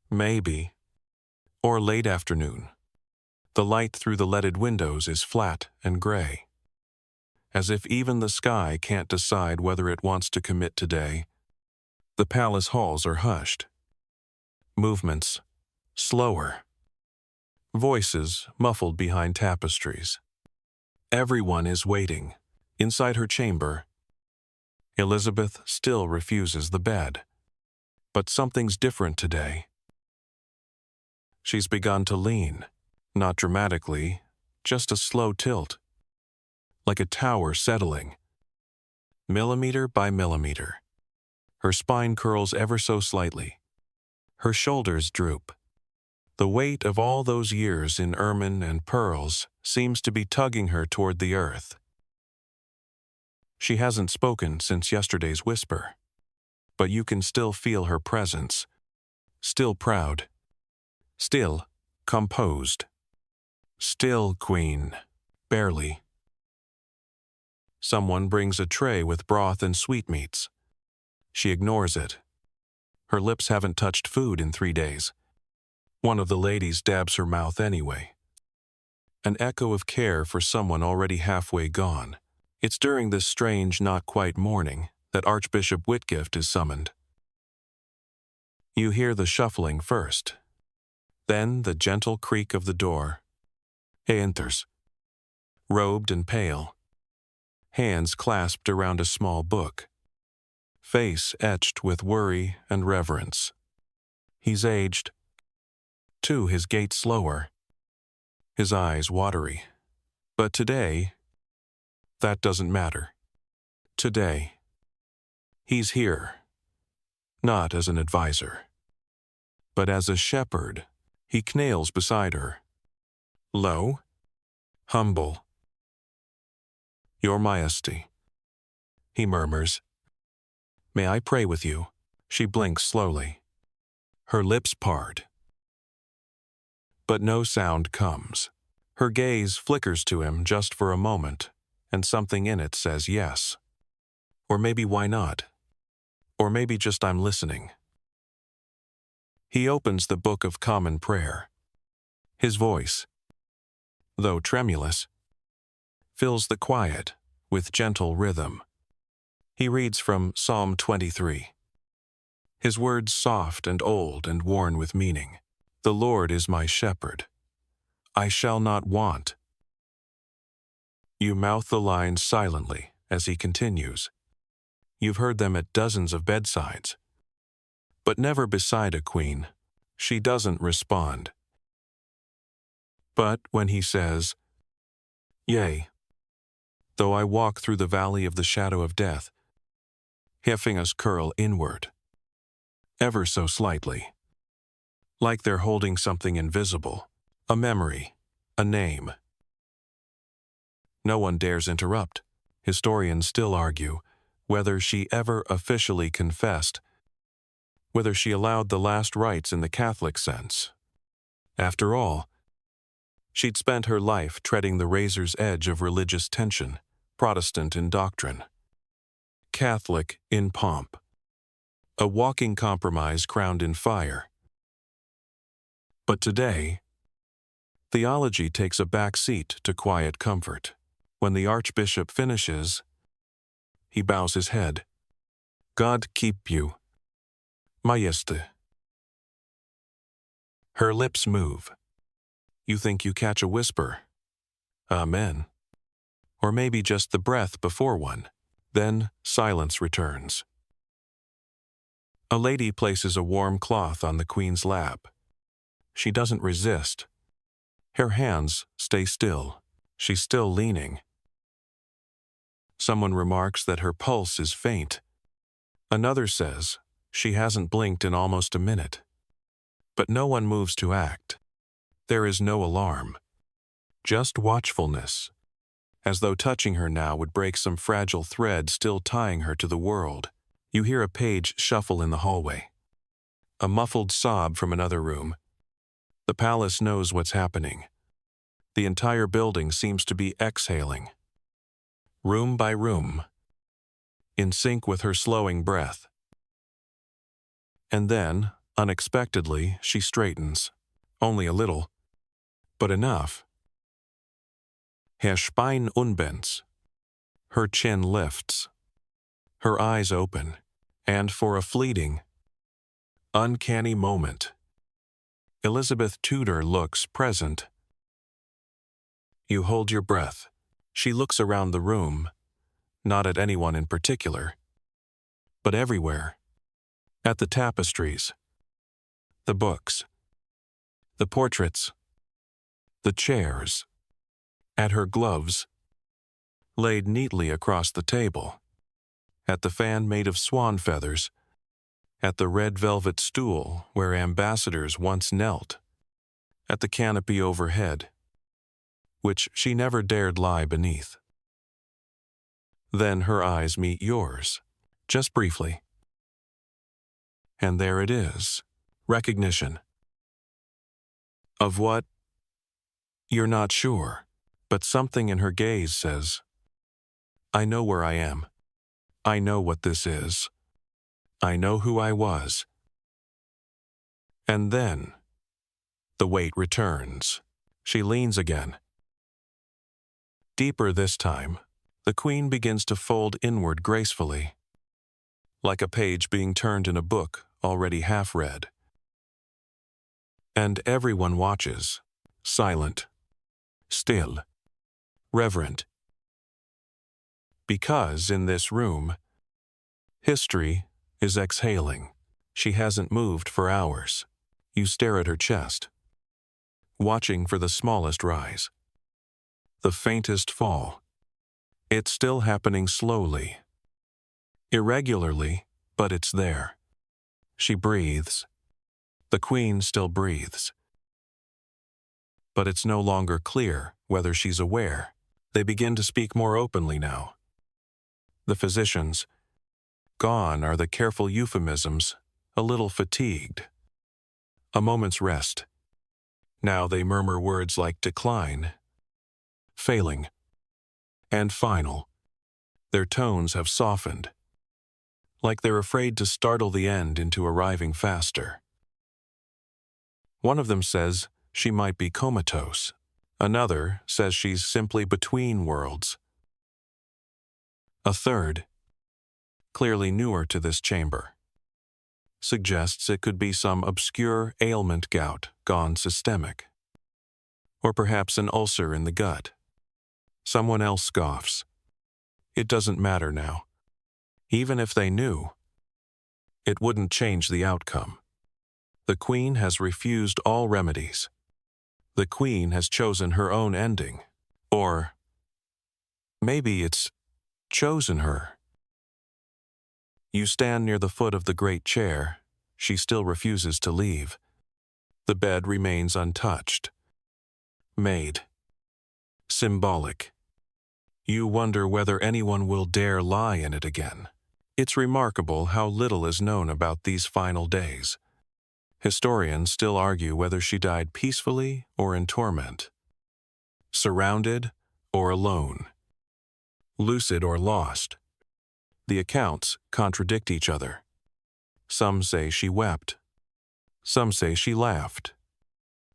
Maybe. Or late afternoon. The light through the leaded windows is flat and gray, as if even the sky can't decide whether it wants to commit today. The palace halls are hushed. Movements slower. Voices muffled behind tapestries. Everyone is waiting. Inside her chamber, Elizabeth still refuses the bed. But something's different today. She's begun to lean, not dramatically, just a slow tilt, like a tower settling, millimeter by millimeter. Her spine curls ever so slightly. Her shoulders droop. The weight of all those years in ermine and pearls seems to be tugging her toward the earth. She hasn't spoken since yesterday's whisper, but you can still feel her presence, still proud, still composed, still queen, barely. Someone brings a tray with broth and sweetmeats. She ignores it. Her lips haven't touched food in 3 days. One of the ladies dabs her mouth anyway. An echo of care for someone already halfway gone. It's during this strange, not quite morning, that Archbishop Whitgift is summoned. You hear the shuffling first, then the gentle creak of the door. He enters, robed and pale, hands clasped around a small book, face etched with worry and reverence. He's aged, too, his gait slower, his eyes watery. But today, that doesn't matter. Today, he's here, not as an advisor, but as a shepherd. He kneels beside her, low, humble. Your Majesty, he murmurs. May I pray with you? She blinks slowly. Her lips part. But no sound comes. Her gaze flickers to him just for a moment, and something in it says yes. Or maybe why not? Or maybe just I'm listening. He opens the Book of Common Prayer. His voice, though tremulous, fills the quiet with gentle rhythm. He reads from Psalm 23. His words soft and old and worn with meaning. The Lord is my shepherd. I shall not want. You mouth the lines silently as he continues. You've heard them at dozens of bedsides. But never beside a queen. She doesn't respond. But when he says, Yea, though I walk through the valley of the shadow of death, her fingers curl inward, ever so slightly, like they're holding something invisible, a memory, a name. No one dares interrupt. Historians still argue whether she ever officially confessed, whether she allowed the last rites in the Catholic sense. After all, she'd spent her life treading the razor's edge of religious tension, Protestant in doctrine, Catholic in pomp, a walking compromise crowned in fire. But today, theology takes a back seat to quiet comfort. When the Archbishop finishes, he bows his head. God keep you, Majesty. Her lips move. You think you catch a whisper, Amen, or maybe just the breath before one. Then silence returns. A lady places a warm cloth on the Queen's lap. She doesn't resist. Her hands stay still. She's still leaning. Someone remarks that her pulse is faint. Another says she hasn't blinked in almost a minute. But no one moves to act. There is no alarm. Just watchfulness, as though touching her now would break some fragile thread still tying her to the world. You hear a page shuffle in the hallway. A muffled sob from another room. The palace knows what's happening. The entire building seems to be exhaling, room by room, in sync with her slowing breath. And then, unexpectedly, she straightens. Only a little, but enough. Her Spine unbends. Her chin lifts. Her eyes open, and for a fleeting, uncanny moment, Elizabeth Tudor looks present. You hold your breath. She looks around the room, not at anyone in particular, but everywhere. At the tapestries, the books, the portraits, the chairs, at her gloves, laid neatly across the table, at the fan made of swan feathers, at the red velvet stool where ambassadors once knelt, at the canopy overhead, which she never dared lie beneath. Then her eyes meet yours, just briefly. And there it is, recognition. Of what? You're not sure, but something in her gaze says, I know where I am. I know what this is. I know who I was. And then, the weight returns. She leans again. Deeper this time, the Queen begins to fold inward gracefully. like a page being turned in a book already half read. And everyone watches, silent, still, reverent. Because in this room, history is exhaling. She hasn't moved for hours. You stare at her chest, watching for the smallest rise, the faintest fall. It's still happening slowly, irregularly, but it's there. She breathes. The Queen still breathes. But it's no longer clear whether she's aware. They begin to speak more openly now. The physicians, gone are the careful euphemisms, a little fatigued. A moment's rest. Now they murmur words like decline, failing, and final. Their tones have softened, like they're afraid to startle the end into arriving faster. One of them says she might be comatose. Another says she's simply between worlds. A third, clearly newer to this chamber, suggests it could be some obscure ailment, gout gone systemic, or perhaps an ulcer in the gut. Someone else scoffs. It doesn't matter now. Even if they knew, it wouldn't change the outcome. The Queen has refused all remedies. The Queen has chosen her own ending. Or maybe it's chosen her. You stand near the foot of the great chair. She still refuses to leave. The bed remains untouched. Made. Symbolic. You wonder whether anyone will dare lie in it again. It's remarkable how little is known about these final days. Historians still argue whether she died peacefully or in torment, surrounded or alone, lucid or lost. The accounts contradict each other. Some say she wept. Some say she laughed.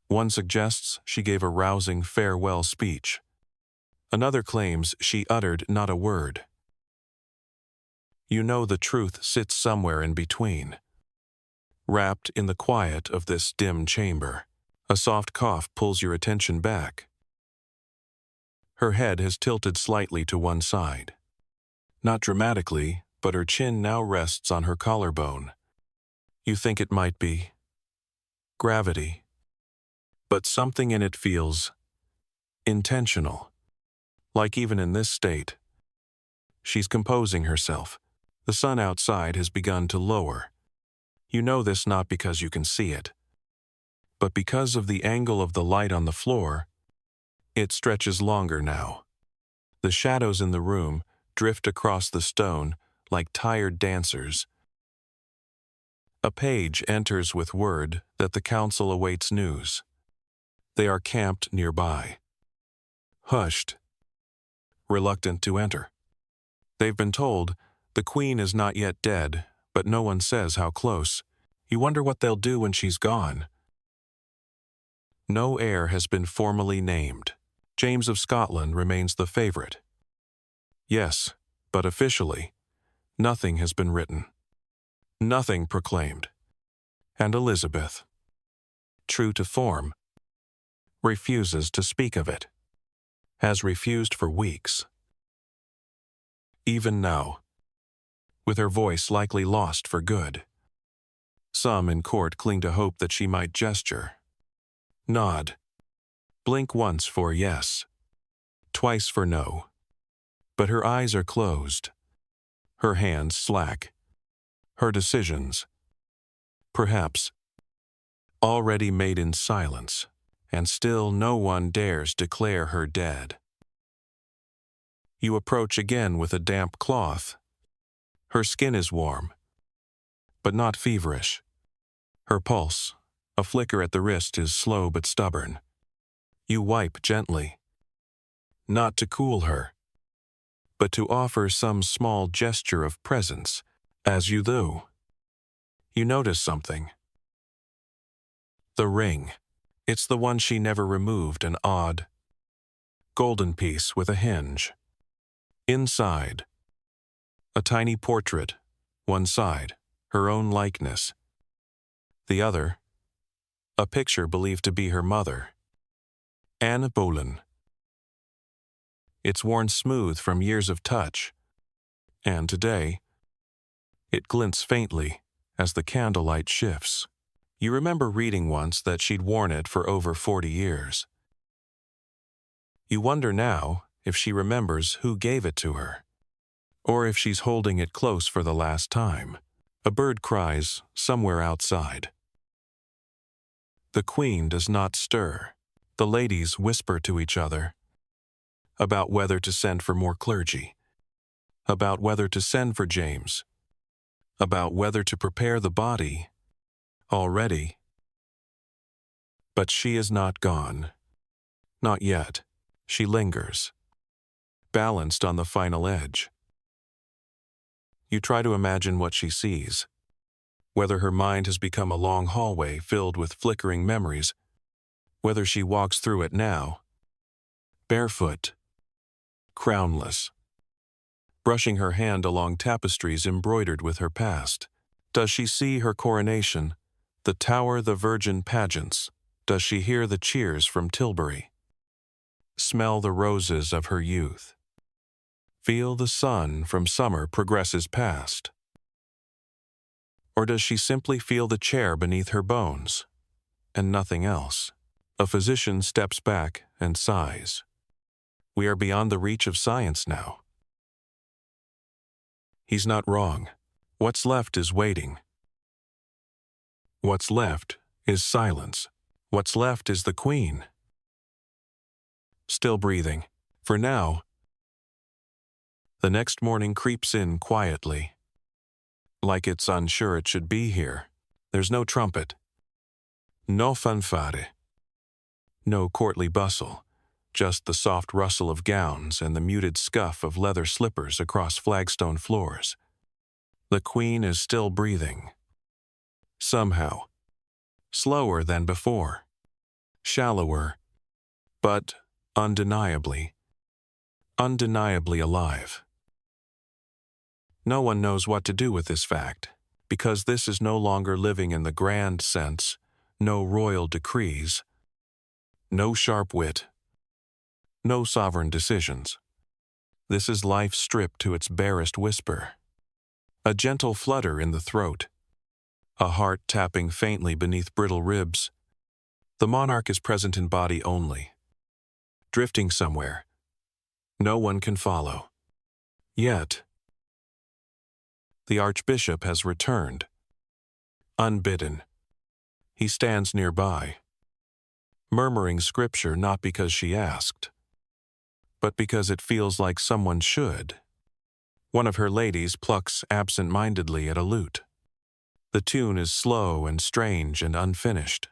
One suggests she gave a rousing farewell speech. Another claims she uttered not a word. You know the truth sits somewhere in between. Wrapped in the quiet of this dim chamber, a soft cough pulls your attention back. Her head has tilted slightly to one side. Not dramatically, but her chin now rests on her collarbone. You think it might be gravity, but something in it feels intentional. Like even in this state, she's composing herself. The sun outside has begun to lower. You know this not because you can see it, but because of the angle of the light on the floor. It stretches longer now. The shadows in the room drift across the stone like tired dancers. A page enters with word that the council awaits news. They are camped nearby, hushed, reluctant to enter. They've been told the Queen is not yet dead, but no one says how close. You wonder what they'll do when she's gone. No heir has been formally named. James of Scotland remains the favorite. Yes, but officially, nothing has been written. Nothing proclaimed. And Elizabeth, true to form, refuses to speak of it. Has refused for weeks. Even now, with her voice likely lost for good. Some in court cling to hope that she might gesture, nod, blink once for yes, twice for no. But her eyes are closed, her hands slack, her decisions, perhaps, already made in silence, and still no one dares declare her dead. You approach again with a damp cloth. Her skin is warm, but not feverish. Her pulse, a flicker at the wrist, is slow but stubborn. You wipe gently, not to cool her, but to offer some small gesture of presence. As you do, you notice something. The ring. It's the one she never removed, an odd, golden piece with a hinge. Inside, a tiny portrait, One side, her own likeness. The other, a picture believed to be her mother, Anne Boleyn. It's worn smooth from years of touch, and today, it glints faintly as the candlelight shifts. You remember reading once that she'd worn it for over 40 years. You wonder now if she remembers who gave it to her, or if she's holding it close for the last time. A bird cries somewhere outside. The Queen does not stir. The ladies whisper to each other about whether to send for more clergy, about whether to send for James, about whether to prepare the body already. But she is not gone. Not yet. She lingers, balanced on the final edge. You try to imagine what she sees, whether her mind has become a long hallway filled with flickering memories, whether she walks through it now, barefoot, crownless, brushing her hand along tapestries embroidered with her past. Does she see her coronation, the Tower the Virgin pageants? Does she hear the cheers from Tilbury? Smell the roses of her youth? Feel the sun from summer progresses past? Or does she simply feel the chair beneath her bones, and nothing else? A physician steps back and sighs. We are beyond the reach of science now. He's not wrong. What's left is waiting. What's left is silence. What's left is the Queen. Still breathing. For now. The next morning creeps in quietly, like it's unsure it should be here. There's no trumpet, no fanfare, no courtly bustle, just the soft rustle of gowns and the muted scuff of leather slippers across flagstone floors. The Queen is still breathing. Somehow. Slower than before. Shallower, but undeniably alive. No one knows what to do with this fact, because this is no longer living in the grand sense, no royal decrees, no sharp wit, no sovereign decisions. This is life stripped to its barest whisper. A gentle flutter in the throat, a heart tapping faintly beneath brittle ribs. The monarch is present in body only, drifting somewhere. No one can follow. Yet, the Archbishop has returned. Unbidden. He stands nearby, murmuring scripture not because she asked, but because it feels like someone should. One of her ladies plucks absent-mindedly at a lute. The tune is slow and strange and unfinished,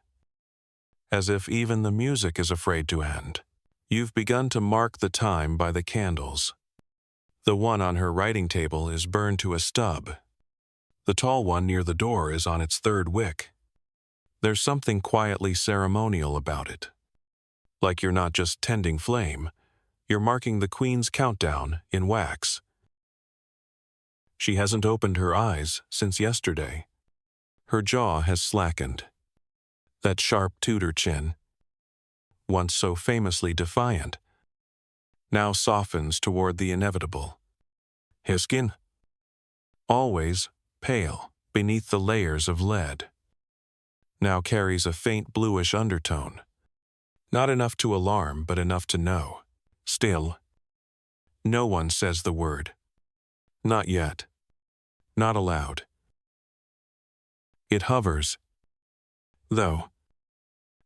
as if even the music is afraid to end. You've begun to mark the time by the candles. The one on her writing table is burned to a stub. The tall one near the door is on its third wick. There's something quietly ceremonial about it. Like you're not just tending flame, you're marking the Queen's countdown in wax. She hasn't opened her eyes since yesterday. Her jaw has slackened. That sharp Tudor chin, once so famously defiant, now softens toward the inevitable. His skin, always pale beneath the layers of lead, now carries a faint bluish undertone. Not enough to alarm, but enough to know. Still, no one says the word. Not yet. Not aloud. It hovers, though,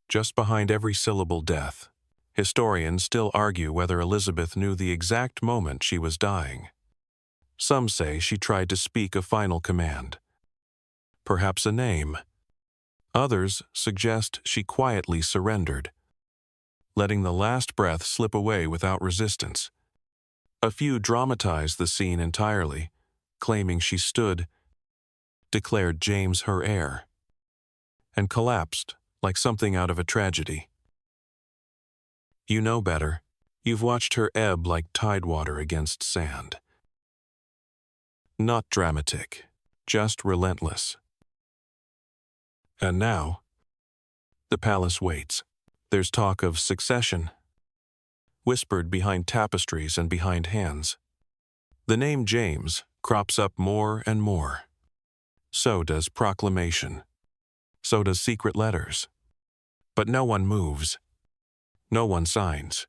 just behind every syllable death. Historians still argue whether Elizabeth knew the exact moment she was dying. Some say she tried to speak a final command, perhaps a name. Others suggest she quietly surrendered, letting the last breath slip away without resistance. A few dramatize the scene entirely, claiming she stood, declared James her heir, and collapsed like something out of a tragedy. You know better. You've watched her ebb like tidewater against sand. Not dramatic, just relentless. And now, the palace waits. There's talk of succession, whispered behind tapestries and behind hands. The name James crops up more and more. So does proclamation. So does secret letters. But no one moves. No one signs.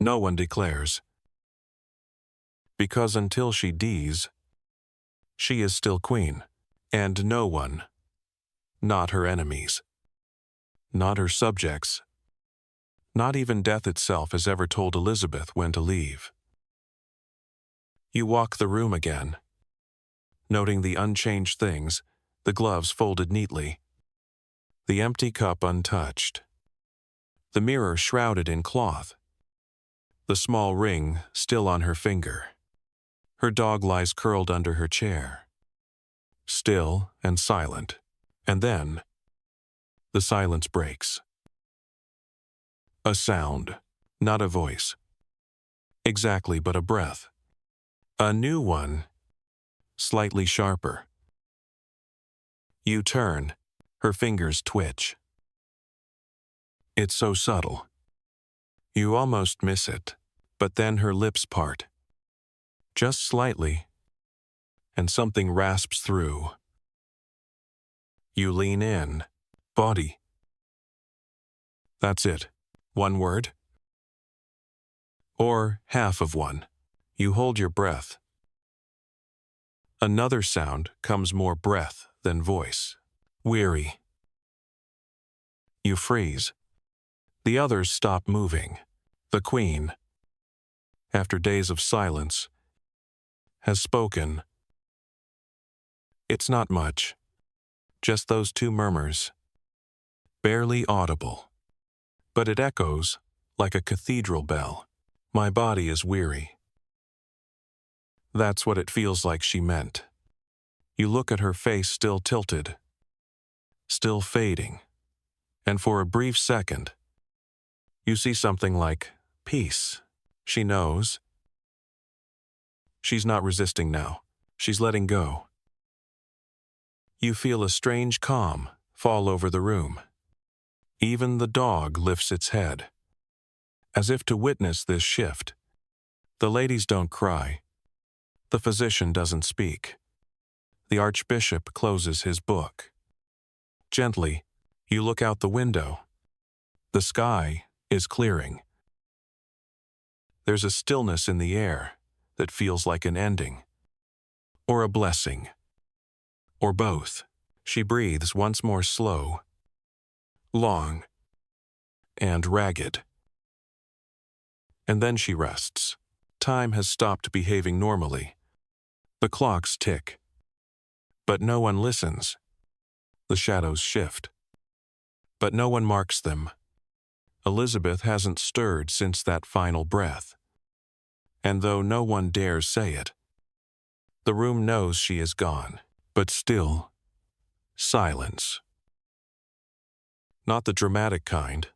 No one declares. Because until she dies, she is still queen, and no one, not her enemies, not her subjects, not even death itself has ever told Elizabeth when to leave. You walk the room again, noting the unchanged things, the gloves folded neatly, the empty cup untouched, the mirror shrouded in cloth, the small ring still on her finger. Her dog lies curled under her chair, still and silent, and then the silence breaks. A sound, not a voice. Exactly, but a breath. A new one, slightly sharper. You turn, her fingers twitch. It's so subtle. You almost miss it, but then her lips part. Just slightly, and something rasps through. You lean in. Body. That's it. One word. Or half of one. You hold your breath. Another sound comes, more breath than voice. Weary. You freeze. The others stop moving. The queen, after days of silence, has spoken. It's not much. Just those two murmurs. Barely audible. But it echoes like a cathedral bell. My body is weary. That's what it feels like she meant. You look at her face, still tilted, still fading, and for a brief second, you see something like peace. She knows. She's not resisting now. She's letting go. You feel a strange calm fall over the room. Even the dog lifts its head, as if to witness this shift. The ladies don't cry. The physician doesn't speak. The archbishop closes his book. Gently, you look out the window. The sky is clearing. There's a stillness in the air that feels like an ending, or a blessing, or both. She breathes once more, slow, long, and ragged. And then she rests. Time has stopped behaving normally. The clocks tick. But no one listens. The shadows shift. But no one marks them. Elizabeth hasn't stirred since that final breath. And though no one dares say it, the room knows she is gone. But still, silence. Not the dramatic kind.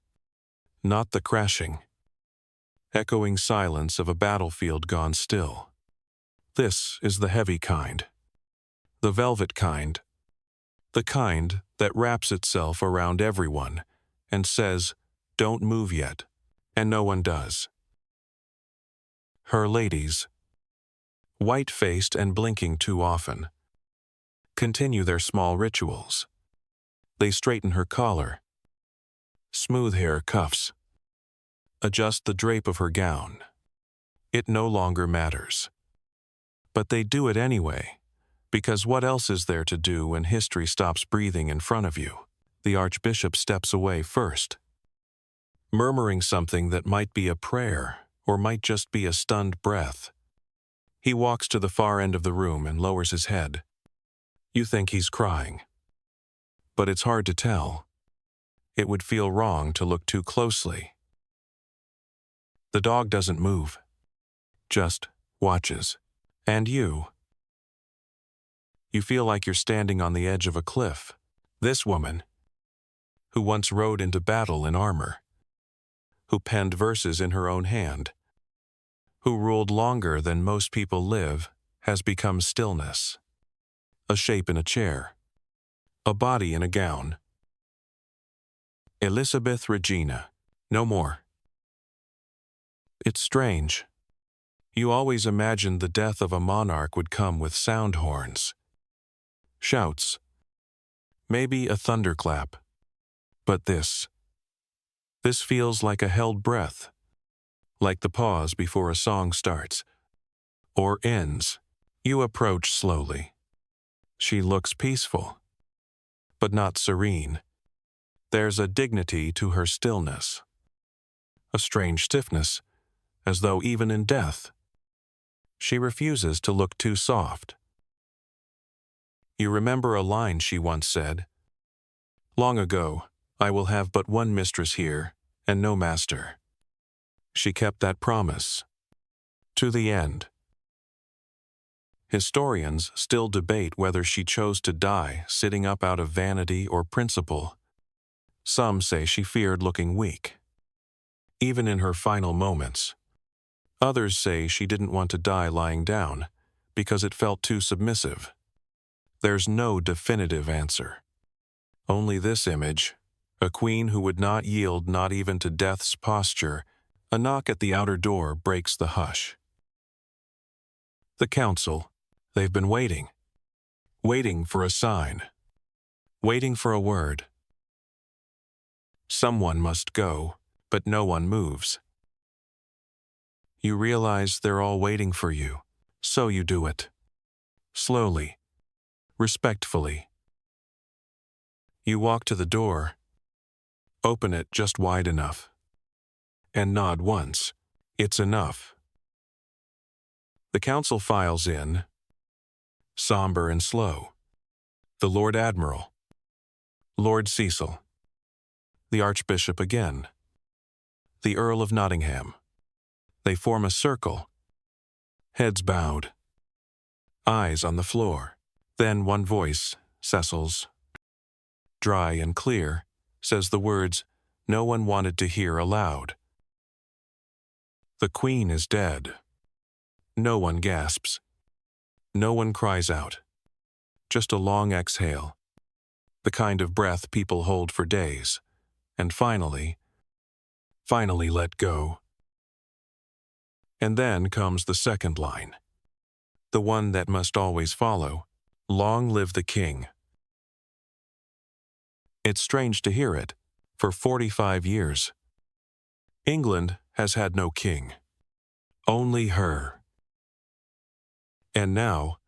Not the crashing, echoing silence of a battlefield gone still. This is the heavy kind. The velvet kind. The kind that wraps itself around everyone and says, "Don't move yet," and no one does. Her ladies, white-faced and blinking too often, continue their small rituals. They straighten her collar, smooth hair cuffs, adjust the drape of her gown. It no longer matters. But they do it anyway, because what else is there to do when history stops breathing in front of you? The archbishop steps away first, murmuring something that might be a prayer or might just be a stunned breath. He walks to the far end of the room and lowers his head. You think he's crying. But it's hard to tell. It would feel wrong to look too closely. The dog doesn't move, just watches. And you feel like you're standing on the edge of a cliff. This woman, who once rode into battle in armor, who penned verses in her own hand, who ruled longer than most people live, has become stillness. a shape in a chair, a body in a gown. Elizabeth Regina, no more. It's strange. You always imagined the death of a monarch would come with sound horns, shouts, maybe a thunderclap. But this feels like a held breath, like the pause before a song starts or ends. You approach slowly. She looks peaceful, but not serene. There's a dignity to her stillness, a strange stiffness, as though even in death, she refuses to look too soft. You remember a line she once said, "Long ago, I will have but one mistress here, and no master." She kept that promise to the end. Historians still debate whether she chose to die sitting up out of vanity or principle. Some say she feared looking weak, even in her final moments. Others say she didn't want to die lying down because it felt too submissive. There's no definitive answer. Only this image, a queen who would not yield not even to death's posture. A knock at the outer door breaks the hush. The council, they've been waiting for a sign, waiting for a word. Someone must go, but no one moves. You realize they're all waiting for you, so you do it. Slowly, respectfully. You walk to the door, open it just wide enough, and nod once. It's enough. The council files in, somber and slow. The Lord Admiral, Lord Cecil, the Archbishop again, the Earl of Nottingham. They form a circle, heads bowed, eyes on the floor. Then one voice, Cecil's, dry and clear, says the words no one wanted to hear aloud. The Queen is dead. No one gasps. No one cries out. Just a long exhale, the kind of breath people hold for days, and finally let go. And then comes the second line, the one that must always follow, "Long live the King." It's strange to hear it. For 45 years, England has had no king. Only her. And now,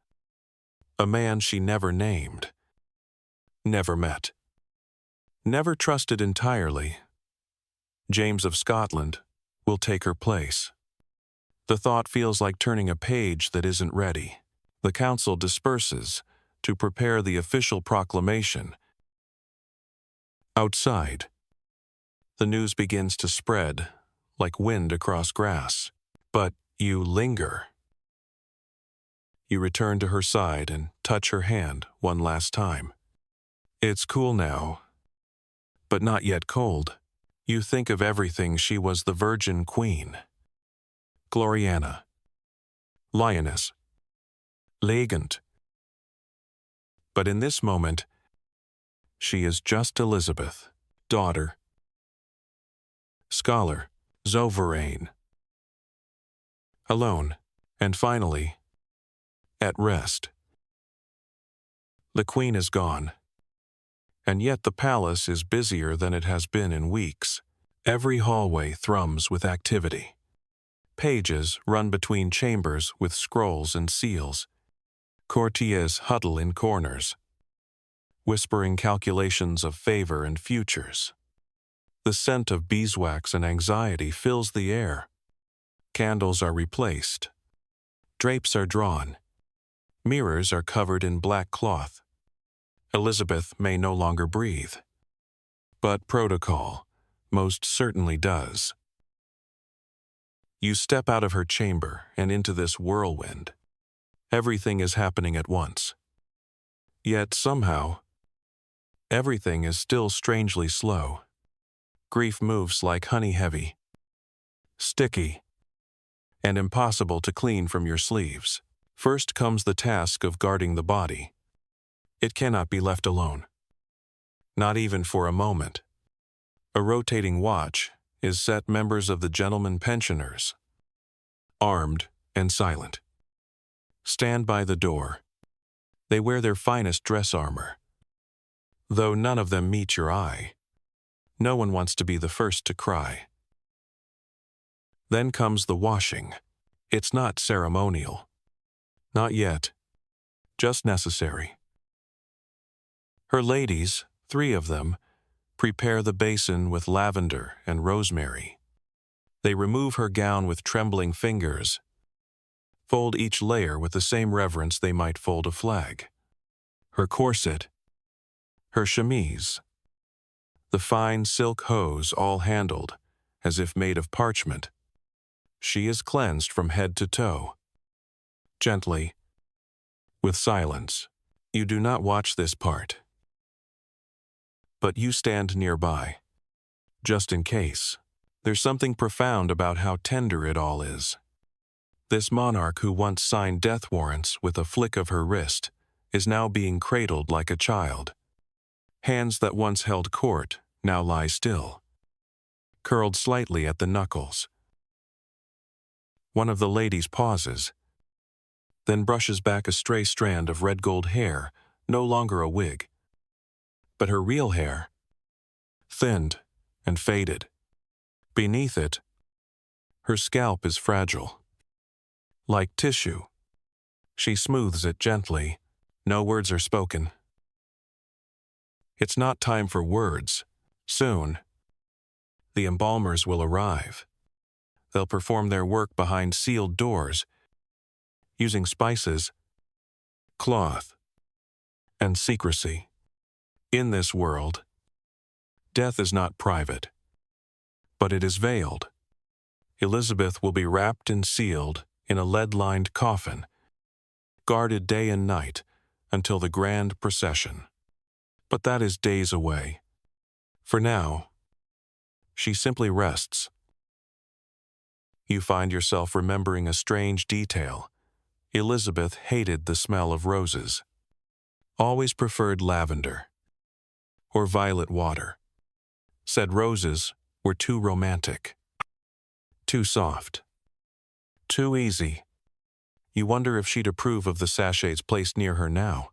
a man she never named, never met, never trusted entirely, James of Scotland, will take her place. The thought feels like turning a page that isn't ready. The council disperses to prepare the official proclamation. Outside, the news begins to spread like wind across grass. But you linger. You return to her side and touch her hand one last time. It's cool now, but not yet cold. You think of everything she was: the Virgin Queen, Gloriana, Lioness, Legant. But in this moment, she is just Elizabeth, daughter, scholar, sovereign. Alone, and finally, at rest. The Queen is gone, and yet the palace is busier than it has been in weeks. Every hallway thrums with activity. Pages run between chambers with scrolls and seals. Courtiers huddle in corners, whispering calculations of favor and futures. The scent of beeswax and anxiety fills the air. Candles are replaced. Drapes are drawn. Mirrors are covered in black cloth. Elizabeth may no longer breathe, but protocol most certainly does. You step out of her chamber and into this whirlwind. Everything is happening at once. Yet somehow, everything is still strangely slow. Grief moves like honey, heavy, sticky, and impossible to clean from your sleeves. First comes the task of guarding the body. It cannot be left alone. Not even for a moment. A rotating watch is set members of the gentlemen pensioners, armed and silent, stand by the door. They wear their finest dress armor. Though none of them meet your eye, no one wants to be the first to cry. Then comes the washing. It's not ceremonial. Not yet. Just necessary. Her ladies, 3 of them, prepare the basin with lavender and rosemary. They remove her gown with trembling fingers, fold each layer with the same reverence they might fold a flag. Her corset, her chemise, the fine silk hose all handled, as if made of parchment. She is cleansed from head to toe. Gently, with silence. You do not watch this part. But you stand nearby, just in case. There's something profound about how tender it all is. This monarch who once signed death warrants with a flick of her wrist is now being cradled like a child. Hands that once held court now lie still, curled slightly at the knuckles. One of the ladies pauses, then brushes back a stray strand of red gold hair, no longer a wig, but her real hair, thinned and faded. Beneath it, her scalp is fragile, like tissue. She smooths it gently. No words are spoken. It's not time for words. Soon, the embalmers will arrive. They'll perform their work behind sealed doors, using spices, cloth, and secrecy. In this world, death is not private, but it is veiled. Elizabeth will be wrapped and sealed in a lead-lined coffin, guarded day and night until the grand procession. But that is days away. For now, she simply rests. You find yourself remembering a strange detail. Elizabeth hated the smell of roses, always preferred lavender or violet water. Said roses were too romantic, too soft, too easy. You wonder if she'd approve of the sachets placed near her now,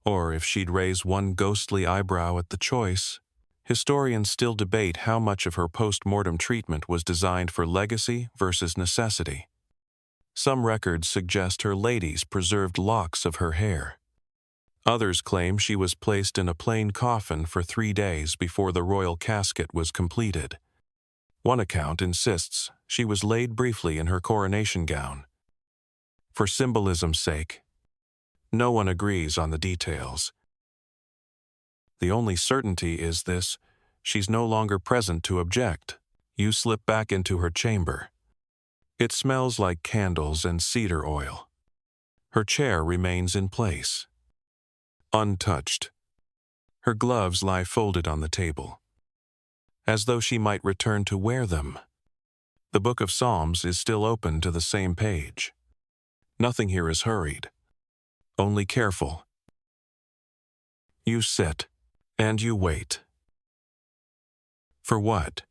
or if she'd raise one ghostly eyebrow at the choice. Historians still debate how much of her post-mortem treatment was designed for legacy versus necessity. Some records suggest her ladies preserved locks of her hair. Others claim she was placed in a plain coffin for 3 days before the royal casket was completed. One account insists she was laid briefly in her coronation gown. For symbolism's sake, no one agrees on the details. The only certainty is this: she's no longer present to object. You slip back into her chamber. It smells like candles and cedar oil. Her chair remains in place, untouched. Her gloves lie folded on the table, as though she might return to wear them. The Book of Psalms is still open to the same page. Nothing here is hurried, only careful. You sit, and you wait. For what?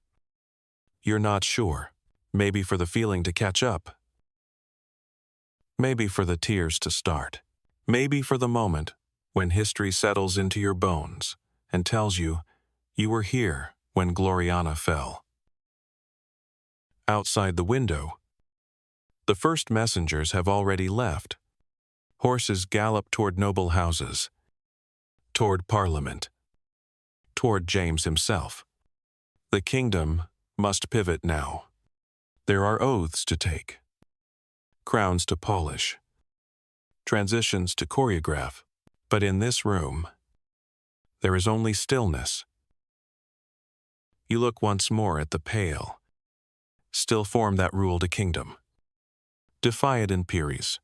You're not sure. Maybe for the feeling to catch up. Maybe for the tears to start. Maybe for the moment when history settles into your bones and tells you you were here when Gloriana fell. Outside the window, the first messengers have already left. Horses gallop toward noble houses, toward Parliament, toward James himself. The kingdom must pivot now. There are oaths to take, crowns to polish, transitions to choreograph. But in this room, there is only stillness. You look once more at the pale, still form that ruled a kingdom, defied in Pyrrhus,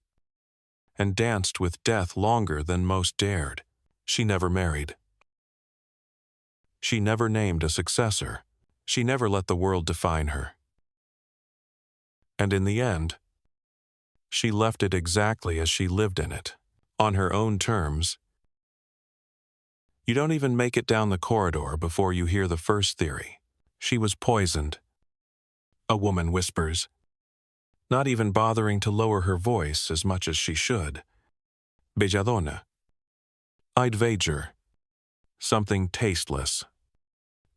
and danced with death longer than most dared. She never married. She never named a successor. She never let the world define her. And in the end, she left it exactly as she lived in it, on her own terms, You don't even make it down the corridor before you hear the first theory. She was poisoned. A woman whispers, not even bothering to lower her voice as much as she should. Belladonna. I'd wager. Something tasteless.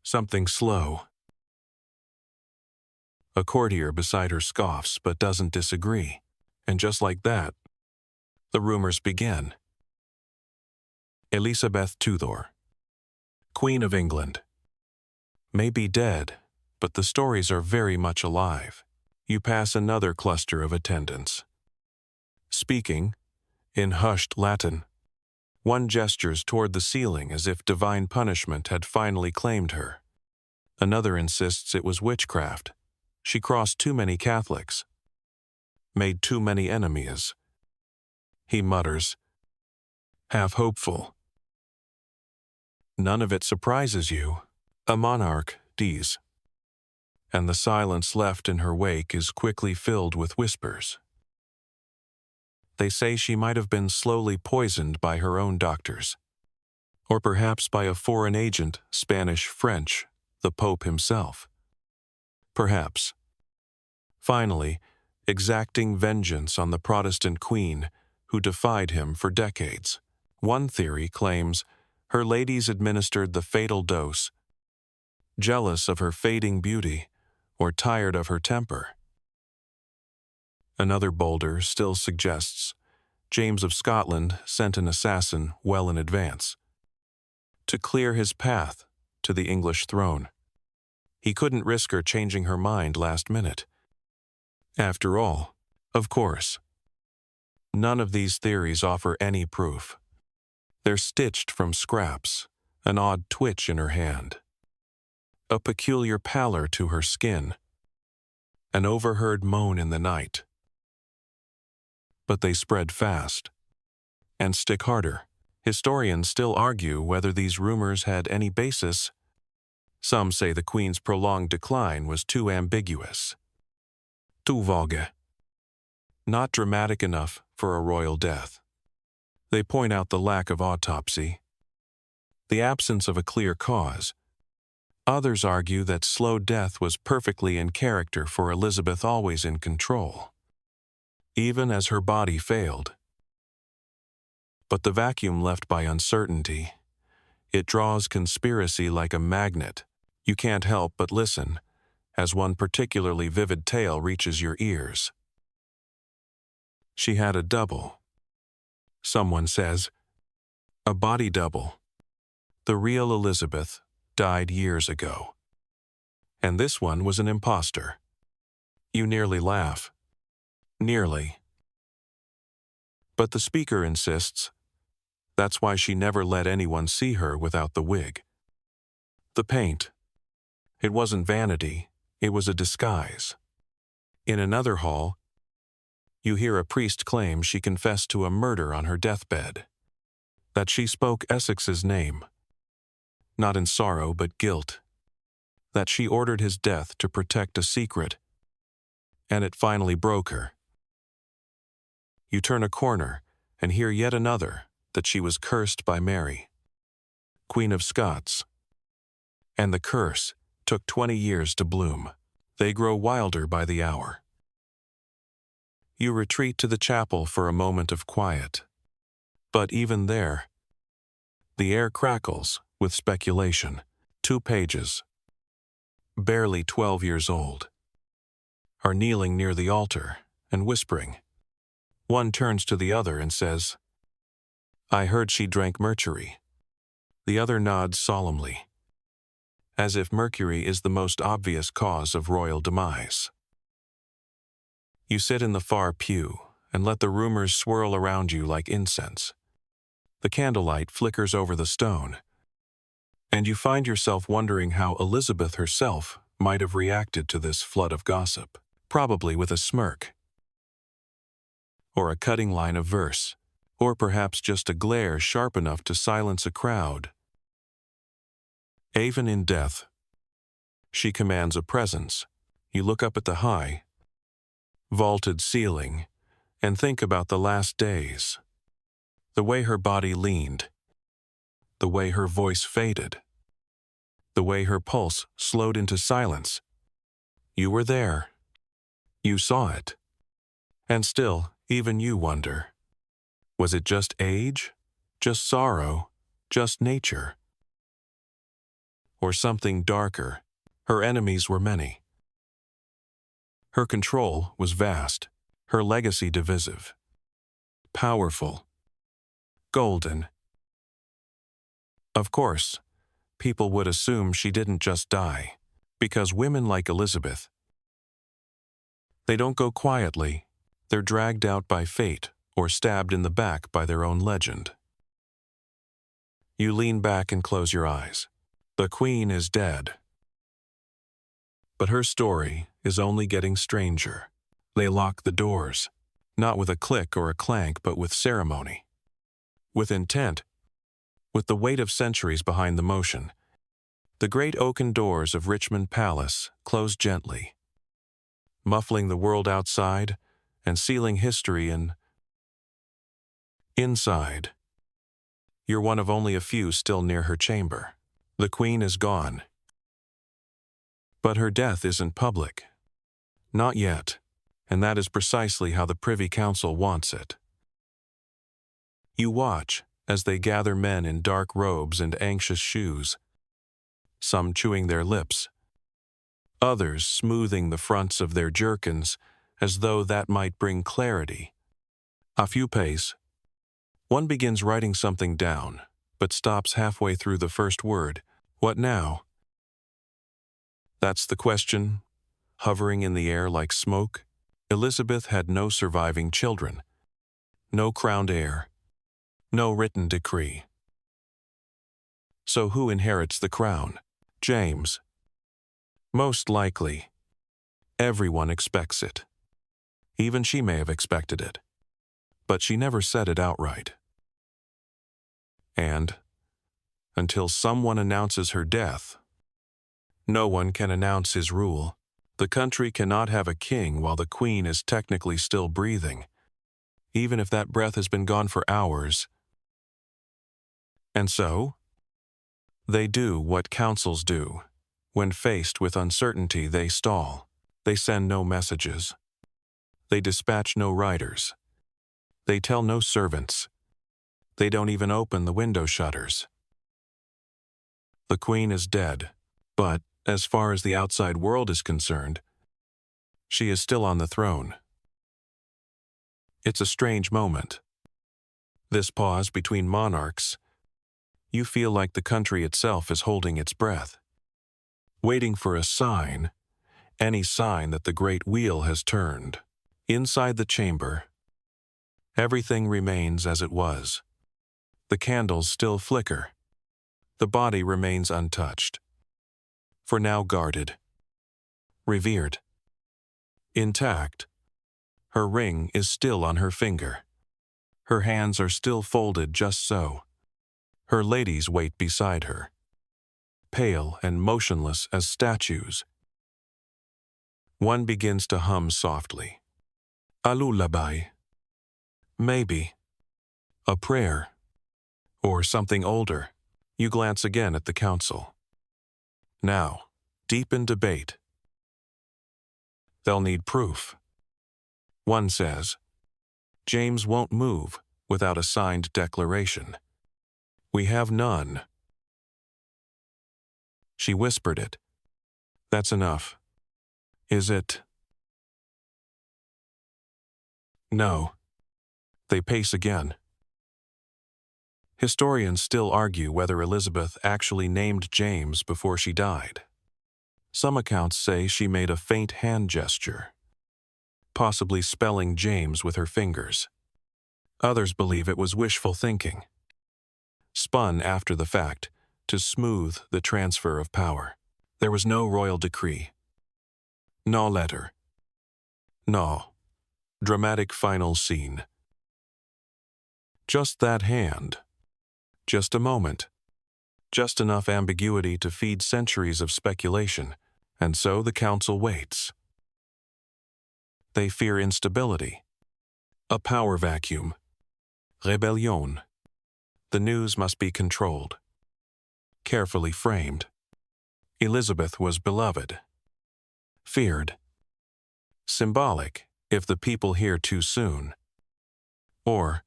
Something slow. A courtier beside her scoffs but doesn't disagree. And just like that, the rumors begin. Elizabeth Tudor, Queen of England, may be dead, but the stories are very much alive. You pass another cluster of attendants. Speaking, in hushed Latin, one gestures toward the ceiling as if divine punishment had finally claimed her. Another insists it was witchcraft. She crossed too many Catholics, made too many enemies. He mutters, half hopeful. None of it surprises you. A monarch dies. And the silence left in her wake is quickly filled with whispers. They say she might have been slowly poisoned by her own doctors, or perhaps by a foreign agent, Spanish, French, the Pope himself. Perhaps. Finally, exacting vengeance on the Protestant queen who defied him for decades. One theory claims her ladies administered the fatal dose, jealous of her fading beauty or tired of her temper. Another bolder still suggests James of Scotland sent an assassin well in advance to clear his path to the English throne. He couldn't risk her changing her mind last minute. After all, of course, none of these theories offer any proof. They're stitched from scraps, an odd twitch in her hand, a peculiar pallor to her skin, an overheard moan in the night. But they spread fast and stick harder. Historians still argue whether these rumors had any basis. Some say the Queen's prolonged decline was too ambiguous, too vague, not dramatic enough for a royal death. They point out the lack of autopsy, the absence of a clear cause. Others argue that slow death was perfectly in character for Elizabeth, always in control, even as her body failed. But the vacuum left by uncertainty, it draws conspiracy like a magnet. You can't help but listen as one particularly vivid tale reaches your ears. She had a double. Someone says, a body double. The real Elizabeth died years ago. And this one was an imposter. You nearly laugh. Nearly. But the speaker insists that's why she never let anyone see her without the wig. The paint. It wasn't vanity, it was a disguise. In another hall, you hear a priest claim she confessed to a murder on her deathbed, that she spoke Essex's name, not in sorrow but guilt, that she ordered his death to protect a secret, and it finally broke her. You turn a corner and hear yet another, that she was cursed by Mary, Queen of Scots. And the curse took 20 years to bloom. They grow wilder by the hour. You retreat to the chapel for a moment of quiet. But even there, the air crackles with speculation. 2 pages, barely 12 years old, are kneeling near the altar and whispering. One turns to the other and says, I heard she drank mercury. The other nods solemnly, as if mercury is the most obvious cause of royal demise. You sit in the far pew and let the rumors swirl around you like incense. The candlelight flickers over the stone, and you find yourself wondering how Elizabeth herself might have reacted to this flood of gossip, probably with a smirk, or a cutting line of verse, or perhaps just a glare sharp enough to silence a crowd. Even in death, she commands a presence. You look up at the high, vaulted ceiling and think about the last days, the way her body leaned, the way her voice faded, the way her pulse slowed into silence. You were there. You saw it. And still, even you wonder. Was it just age? Just sorrow? Just nature? Or something darker? Her enemies were many. Her control was vast. Her legacy divisive. Powerful. Golden. Of course, people would assume she didn't just die, because women like Elizabeth, they don't go quietly. They're dragged out by fate or stabbed in the back by their own legend. You lean back and close your eyes. The Queen is dead. But her story is only getting stranger. They lock the doors, not with a click or a clank, but with ceremony. With intent, with the weight of centuries behind the motion. The great oaken doors of Richmond Palace close gently, muffling the world outside and sealing history inside. You're one of only a few still near her chamber. The Queen is gone. But her death isn't public. Not yet, and that is precisely how the Privy Council wants it. You watch as they gather men in dark robes and anxious shoes, some chewing their lips, others smoothing the fronts of their jerkins as though that might bring clarity. A few pace. One begins writing something down, but stops halfway through the first word. What now? That's the question, hovering in the air like smoke. Elizabeth had no surviving children, no crowned heir, no written decree. So who inherits the crown? James. Most likely. Everyone expects it. Even she may have expected it. But she never said it outright. And, until someone announces her death, no one can announce his rule. The country cannot have a king while the Queen is technically still breathing, even if that breath has been gone for hours. And so, they do what councils do. When faced with uncertainty, they stall. They send no messages. They dispatch no riders. They tell no servants. They don't even open the window shutters. The Queen is dead, but, as far as the outside world is concerned, she is still on the throne. It's a strange moment. This pause between monarchs. You feel like the country itself is holding its breath, waiting for a sign, any sign that the great wheel has turned. Inside the chamber, everything remains as it was. The candles still flicker. The body remains untouched. For now guarded, revered, intact. Her ring is still on her finger. Her hands are still folded just so. Her ladies wait beside her, pale and motionless as statues. One begins to hum softly. A lullaby. Maybe. A prayer. Or something older. You glance again at the council. Now, deep in debate. They'll need proof. One says, James won't move without a signed declaration. We have none. She whispered it. That's enough. Is it? No. They pace again. Historians still argue whether Elizabeth actually named James before she died. Some accounts say she made a faint hand gesture, possibly spelling James with her fingers. Others believe it was wishful thinking, spun after the fact to smooth the transfer of power. There was no royal decree, no letter, no dramatic final scene. Just that hand, just a moment, just enough ambiguity to feed centuries of speculation, and so the council waits. They fear instability, a power vacuum, rebellion. The news must be controlled. carefully framed. Elizabeth was beloved, feared, symbolic if the people hear too soon, or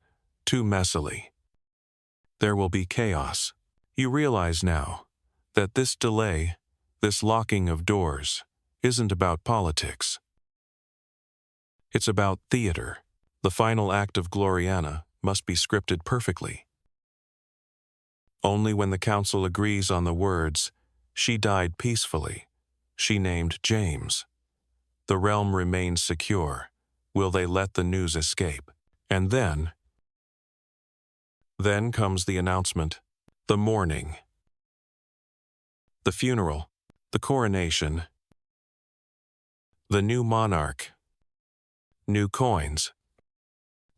too messily. There will be chaos. You realize now that this delay, this locking of doors, isn't about politics. It's about theater. The final act of Gloriana must be scripted perfectly. Only when the council agrees on the words, "She died peacefully," she named James, the realm remains secure, will they let the news escape. And then comes the announcement, the mourning, the funeral, the coronation, the new monarch, new coins,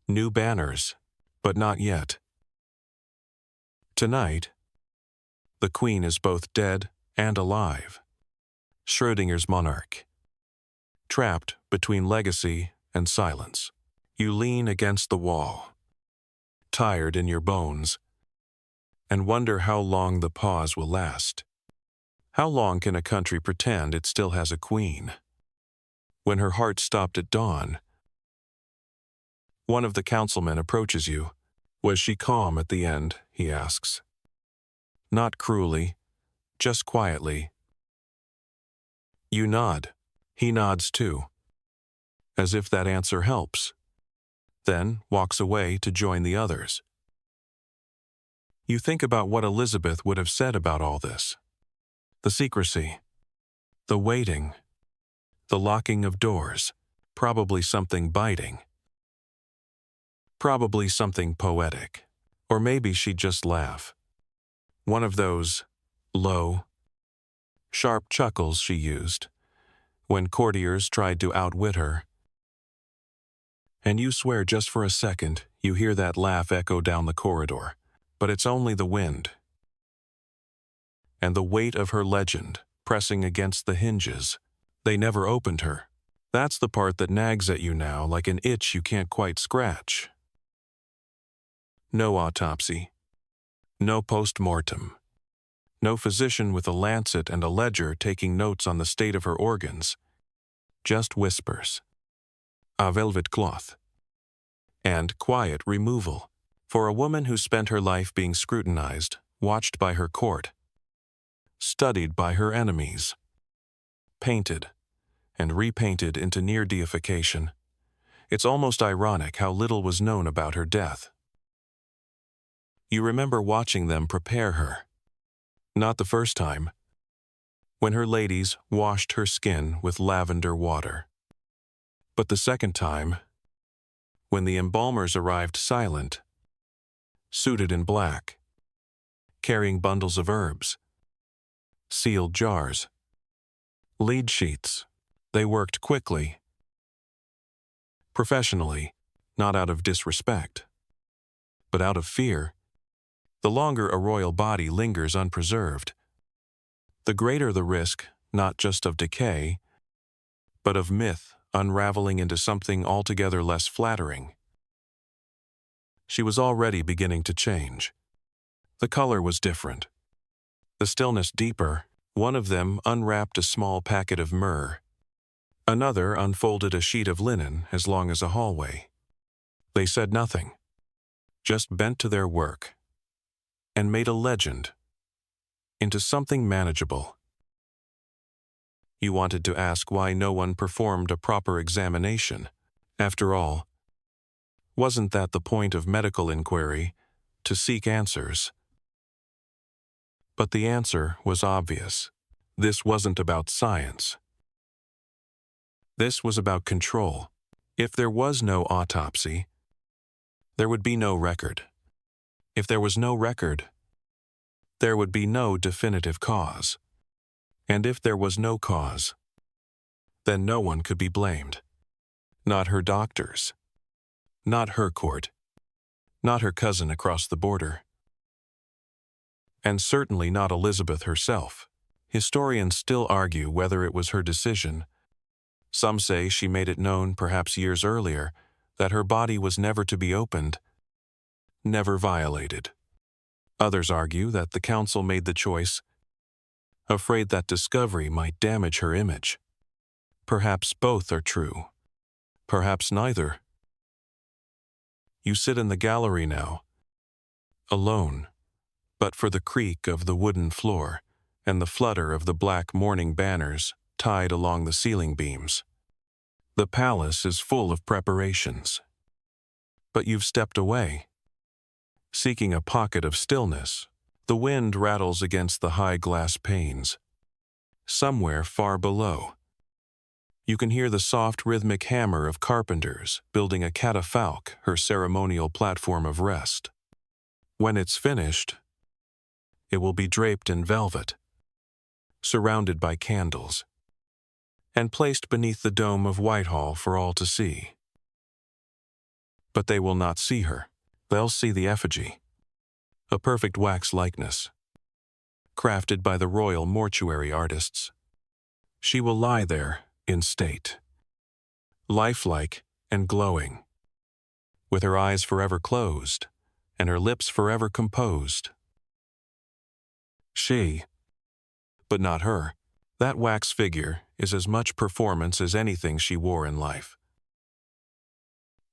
new banners, but not yet. Tonight, the Queen is both dead and alive. Schrödinger's monarch. Trapped between legacy and silence. You lean against the wall, tired in your bones, and wonder how long the pause will last. How long can a country pretend it still has a queen? When her heart stopped at dawn, one of the councilmen approaches you. Was she calm at the end, he asks. Not cruelly, just quietly. You nod. He nods too, as if that answer helps, then walks away to join the others. You think about what Elizabeth would have said about all this. The secrecy, the waiting, the locking of doors, probably something biting. Probably something poetic. Or maybe she'd just laugh. One of those low, sharp chuckles she used when courtiers tried to outwit her. And you swear just for a second you hear that laugh echo down the corridor, but it's only the wind. And the weight of her legend pressing against the hinges. They never opened her. That's the part that nags at you now like an itch you can't quite scratch. No autopsy. No post-mortem. No physician with a lancet and a ledger taking notes on the state of her organs. Just whispers. A velvet cloth. And quiet removal. For a woman who spent her life being scrutinized, watched by her court, studied by her enemies, painted and repainted into near deification. It's almost ironic how little was known about her death. You remember watching them prepare her. Not the first time, when her ladies washed her skin with lavender water. But the second time, when the embalmers arrived silent, suited in black, carrying bundles of herbs, sealed jars, lead sheets. They worked quickly, professionally, not out of disrespect, but out of fear. The longer a royal body lingers unpreserved, the greater the risk, not just of decay, but of myth unraveling into something altogether less flattering. She was already beginning to change. The color was different, the stillness deeper. One of them unwrapped a small packet of myrrh. Another unfolded a sheet of linen as long as a hallway. They said nothing, just bent to their work, and made a legend into something manageable. You wanted to ask why no one performed a proper examination. After all, wasn't that the point of medical inquiry, to seek answers? But the answer was obvious. This wasn't about science. This was about control. If there was no autopsy, there would be no record. If there was no record, there would be no definitive cause. And if there was no cause, then no one could be blamed. Not her doctors. Not her court. Not her cousin across the border. And certainly not Elizabeth herself. Historians still argue whether it was her decision. Some say she made it known, perhaps years earlier, that her body was never to be opened, never violated. Others argue that the council made the choice, afraid that discovery might damage her image. Perhaps both are true. Perhaps neither. You sit in the gallery now, alone, but for the creak of the wooden floor and the flutter of the black mourning banners tied along the ceiling beams. The palace is full of preparations. But you've stepped away, seeking a pocket of stillness. The wind rattles against the high glass panes. Somewhere far below, you can hear the soft rhythmic hammer of carpenters building a catafalque, her ceremonial platform of rest. When it's finished, it will be draped in velvet, surrounded by candles, and placed beneath the dome of Whitehall for all to see. But they will not see her. They'll see the effigy, a perfect wax likeness, crafted by the royal mortuary artists. She will lie there in state, lifelike and glowing, with her eyes forever closed and her lips forever composed. She, but not her. That wax figure is as much performance as anything she wore in life.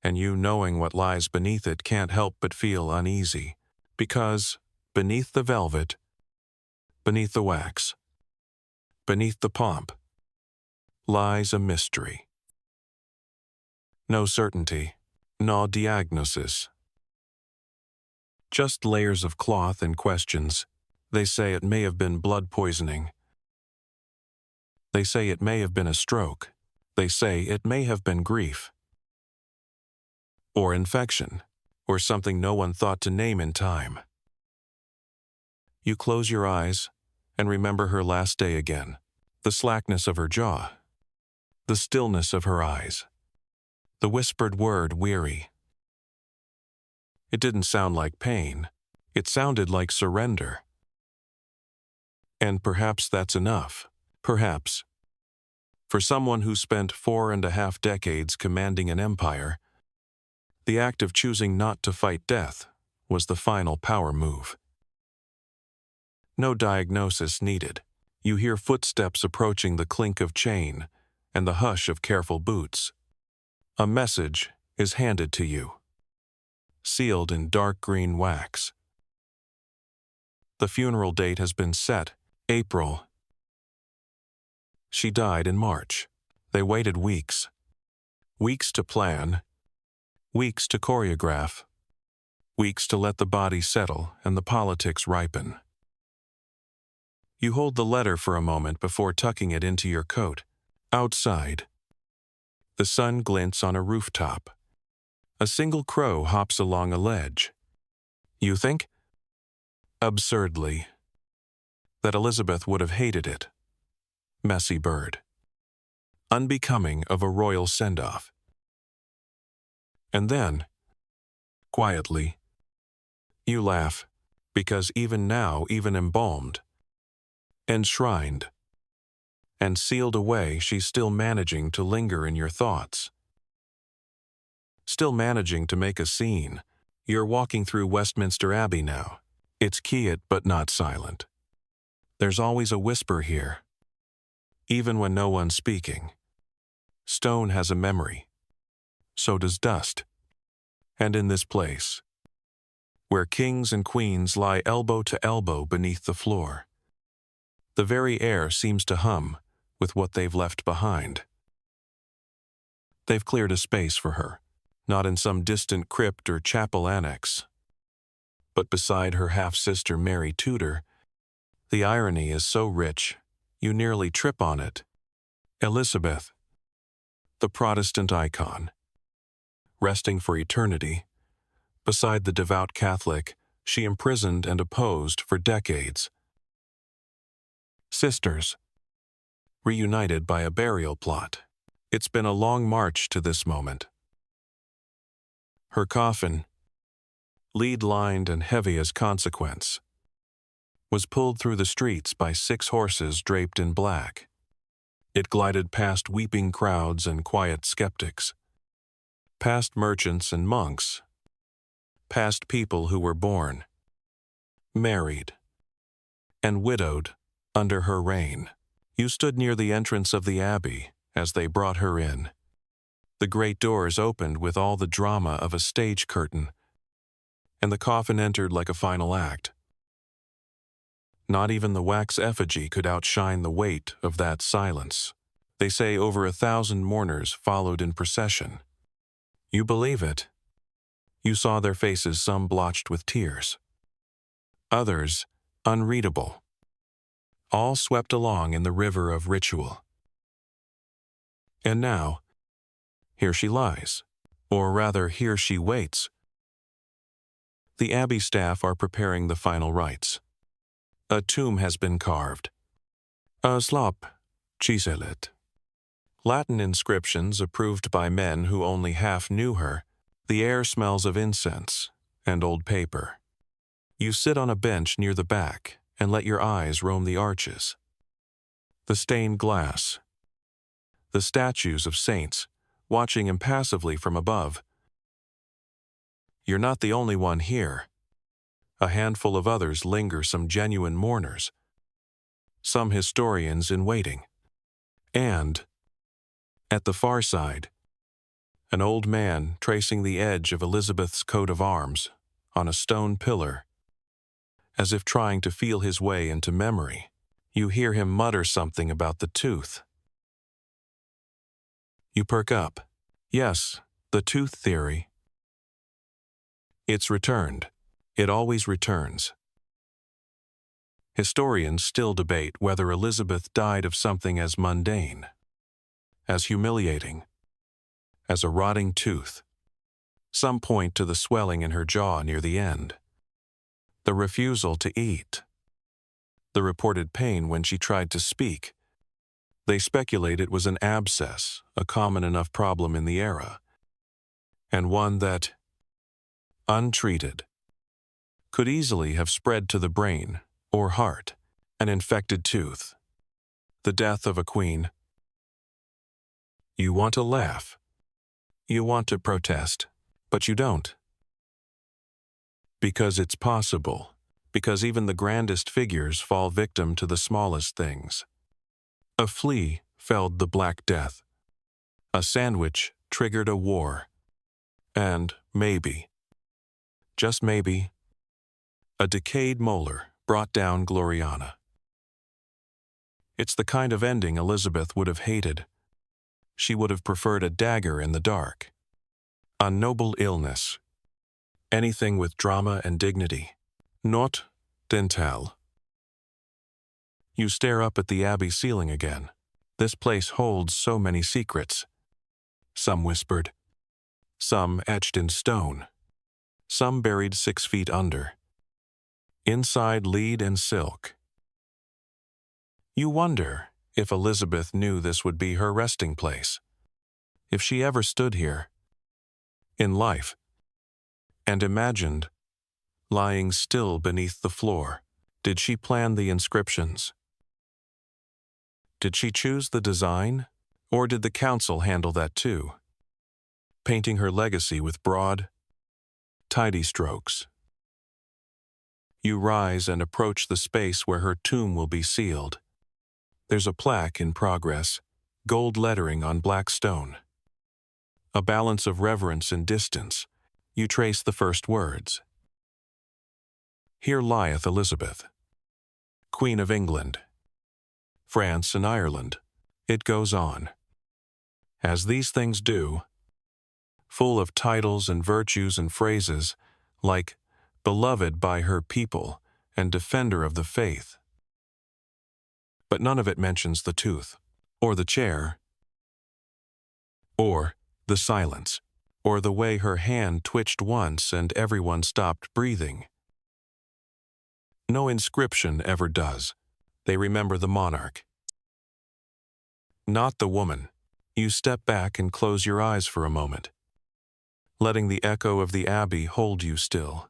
And you, knowing what lies beneath it, can't help but feel uneasy, because beneath the velvet, beneath the wax, beneath the pomp, lies a mystery. No certainty, no diagnosis. Just layers of cloth and questions. They say it may have been blood poisoning. They say it may have been a stroke. They say it may have been grief, or infection, or something no one thought to name in time. You close your eyes and remember her last day again, the slackness of her jaw, the stillness of her eyes, the whispered word weary. It didn't sound like pain. It sounded like surrender. And perhaps that's enough. Perhaps. For someone who spent 4.5 decades commanding an empire, the act of choosing not to fight death was the final power move. No diagnosis needed. You hear footsteps approaching, the clink of chain and the hush of careful boots. A message is handed to you, sealed in dark green wax. The funeral date has been set, April. She died in March. They waited weeks. Weeks to plan, weeks to choreograph, weeks to let the body settle and the politics ripen. You hold the letter for a moment before tucking it into your coat. Outside, the sun glints on a rooftop. A single crow hops along a ledge. You think, absurdly, that Elizabeth would have hated it. Messy bird. Unbecoming of a royal send-off. And then, quietly, you laugh, because even now, even embalmed, enshrined, and sealed away, she's still managing to linger in your thoughts. Still managing to make a scene. You're walking through Westminster Abbey now. It's quiet but not silent. There's always a whisper here, even when no one's speaking. Stone has a memory. So does dust. And in this place, where kings and queens lie elbow to elbow beneath the floor, the very air seems to hum with what they've left behind. They've cleared a space for her, not in some distant crypt or chapel annex, but beside her half-sister Mary Tudor. The irony is so rich, you nearly trip on it. Elizabeth, the Protestant icon, resting for eternity, beside the devout Catholic she imprisoned and opposed for decades. Sisters, reunited by a burial plot. It's been a long march to this moment. Her coffin, lead-lined and heavy as consequence, was pulled through the streets by 6 horses draped in black. It glided past weeping crowds and quiet skeptics, past merchants and monks, past people who were born, married, and widowed under her reign. You stood near the entrance of the abbey as they brought her in. The great doors opened with all the drama of a stage curtain, and the coffin entered like a final act. Not even the wax effigy could outshine the weight of that silence. They say over 1,000 mourners followed in procession. You believe it. You saw their faces, some blotched with tears, others unreadable, all swept along in the river of ritual. And now, here she lies, or rather, here she waits. The abbey staff are preparing the final rites. A tomb has been carved. A slop chiselet. Latin inscriptions approved by men who only half knew her. The air smells of incense and old paper. You sit on a bench near the back and let your eyes roam the arches. The stained glass. The statues of saints watching impassively from above. You're not the only one here. A handful of others linger, some genuine mourners, some historians in waiting. And, at the far side, an old man tracing the edge of Elizabeth's coat of arms on a stone pillar, as if trying to feel his way into memory. You hear him mutter something about the tooth. You perk up. Yes, the tooth theory. It's returned. It always returns. Historians still debate whether Elizabeth died of something as mundane, as humiliating, as a rotting tooth. Some point to the swelling in her jaw near the end, the refusal to eat, the reported pain when she tried to speak. They speculate it was an abscess, a common enough problem in the era, and one that, untreated, could easily have spread to the brain or heart, an infected tooth. The death of a queen. You want to laugh. You want to protest, but you don't. Because it's possible. Because even the grandest figures fall victim to the smallest things. A flea felled the Black Death. A sandwich triggered a war. And maybe, just maybe, a decayed molar brought down Gloriana. It's the kind of ending Elizabeth would have hated. She would have preferred a dagger in the dark. A noble illness. Anything with drama and dignity. Not dental. You stare up at the abbey ceiling again. This place holds so many secrets. Some whispered. Some etched in stone. Some buried 6 feet under. Inside lead and silk. You wonder if Elizabeth knew this would be her resting place. If she ever stood here, in life, and imagined, lying still beneath the floor. Did she plan the inscriptions? Did she choose the design? Or did the council handle that too? Painting her legacy with broad, tidy strokes. You rise and approach the space where her tomb will be sealed. There's a plaque in progress, gold lettering on black stone. A balance of reverence and distance. You trace the first words. Here lieth Elizabeth, Queen of England, France and Ireland. It goes on. As these things do, full of titles and virtues and phrases like beloved by her people and defender of the faith. But none of it mentions the tooth, or the chair, or the silence, or the way her hand twitched once and everyone stopped breathing. No inscription ever does. They remember the monarch. Not the woman. You step back and close your eyes for a moment, letting the echo of the abbey hold you still.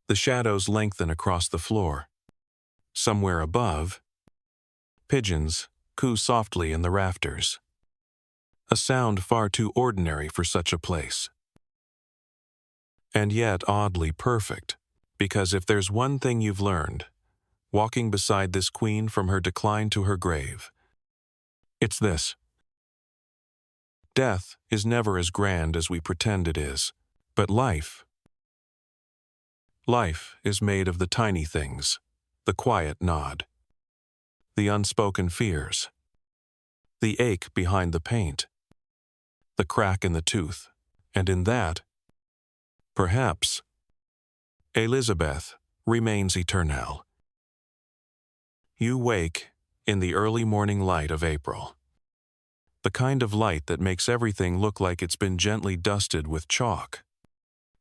The shadows lengthen across the floor. Somewhere above, pigeons coo softly in the rafters. A sound far too ordinary for such a place. And yet oddly perfect, Because if there's one thing you've learned, walking beside this queen from her decline to her grave, it's this. Death is never as grand as we pretend it is, but life is made of the tiny things, the quiet nod, the unspoken fears, the ache behind the paint, the crack in the tooth, and in that, perhaps, Elizabeth remains eternal. You wake in the early morning light of April. The kind of light that makes everything look like it's been gently dusted with chalk.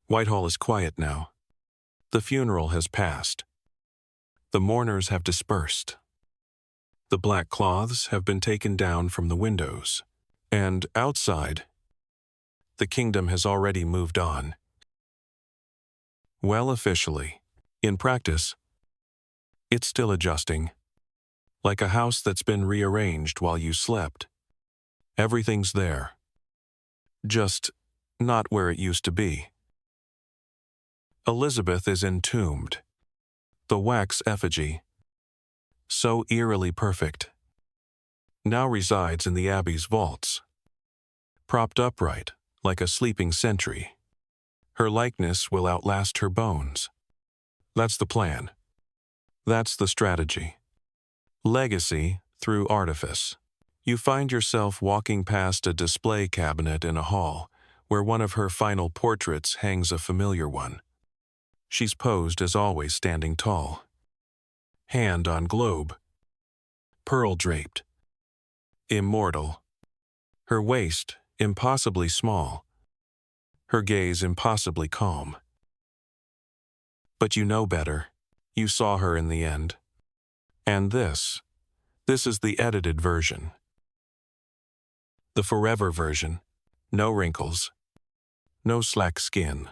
Whitehall is quiet now. The funeral has passed. The mourners have dispersed. The black cloths have been taken down from the windows. And outside, the kingdom has already moved on. Well, officially, in practice, it's still adjusting. Like a house that's been rearranged while you slept. Everything's there. Just not where it used to be. Elizabeth is entombed. The wax effigy, so eerily perfect, now resides in the Abbey's vaults. Propped upright, like a sleeping sentry, her likeness will outlast her bones. That's the plan. That's the strategy. Legacy through artifice. You find yourself walking past a display cabinet in a hall where one of her final portraits hangs a familiar one. She's posed as always, standing tall. Hand on globe. Pearl draped. Immortal. Her waist impossibly small. Her gaze impossibly calm. But you know better. You saw her in the end. And this is the edited version. The forever version. No wrinkles. No slack skin.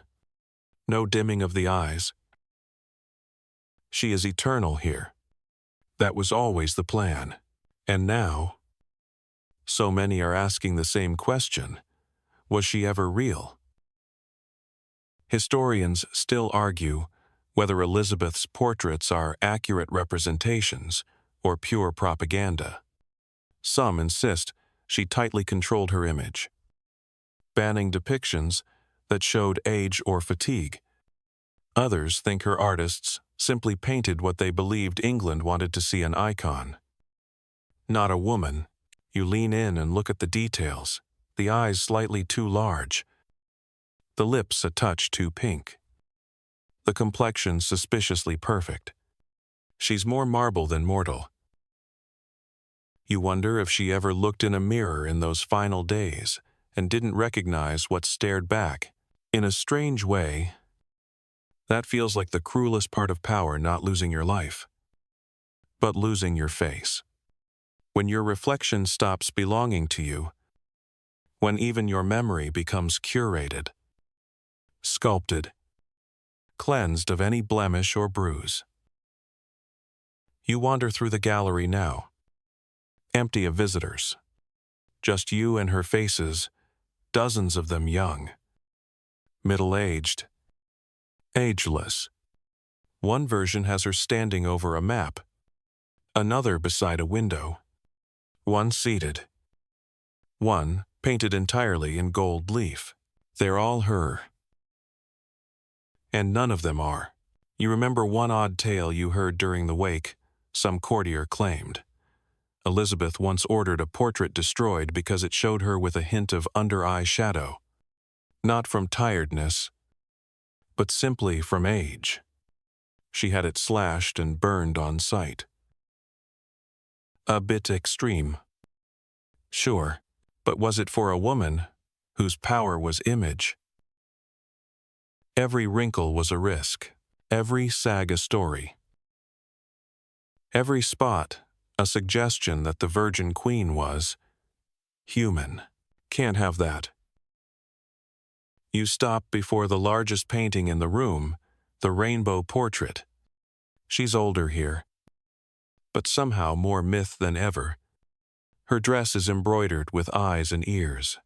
No dimming of the eyes. She is eternal here. That was always the plan. And now, so many are asking the same question. Was she ever real? Historians still argue whether Elizabeth's portraits are accurate representations or pure propaganda. Some insist she tightly controlled her image, banning depictions that showed age or fatigue. Others think her artists simply painted what they believed England wanted to see: an icon. Not a woman. You lean in and look at the details, the eyes slightly too large, the lips a touch too pink, the complexion suspiciously perfect. She's more marble than mortal. You wonder if she ever looked in a mirror in those final days and didn't recognize what stared back. In a strange way, that feels like the cruelest part of power: not losing your life, but losing your face. When your reflection stops belonging to you, when even your memory becomes curated, sculpted, cleansed of any blemish or bruise. You wander through the gallery now, empty of visitors. Just you and her faces, dozens of them young, middle-aged, ageless. One version has her standing over a map, another beside a window, one seated, one painted entirely in gold leaf. They're all her. And none of them are. You remember one odd tale you heard during the wake. Some courtier claimed Elizabeth once ordered a portrait destroyed because it showed her with a hint of under-eye shadow. Not from tiredness, but simply from age. She had it slashed and burned on sight. A bit extreme. Sure, but was it for a woman whose power was image? Every wrinkle was a risk, every sag a story. Every spot a suggestion that the Virgin Queen was human. Can't have that. You stop before the largest painting in the room, the rainbow portrait. She's older here, but somehow more myth than ever. Her dress is embroidered with eyes and ears.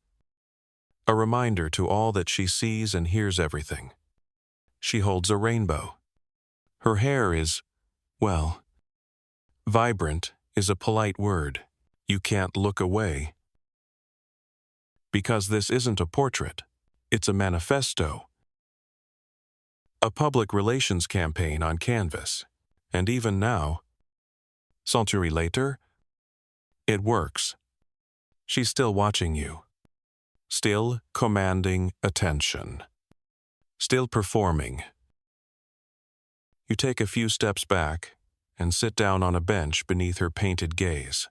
A reminder to all that she sees and hears everything. She holds a rainbow. Her hair is, well, vibrant is a polite word. You can't look away. Because this isn't a portrait. It's a manifesto. A public relations campaign on canvas. And even now, century later, it works. She's still watching you. Still commanding attention. Still performing. You take a few steps back and sit down on a bench beneath her painted gaze.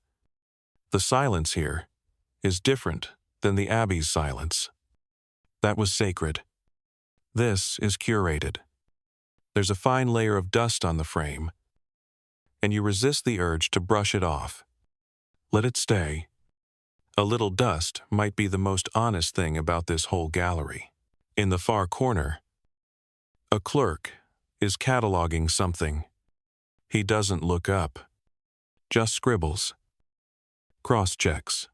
The silence here is different than the Abbey's silence. That was sacred. This is curated. There's a fine layer of dust on the frame, and you resist the urge to brush it off. Let it stay. A little dust might be the most honest thing about this whole gallery. In the far corner, a clerk is cataloging something. He doesn't look up, just scribbles, cross-checks,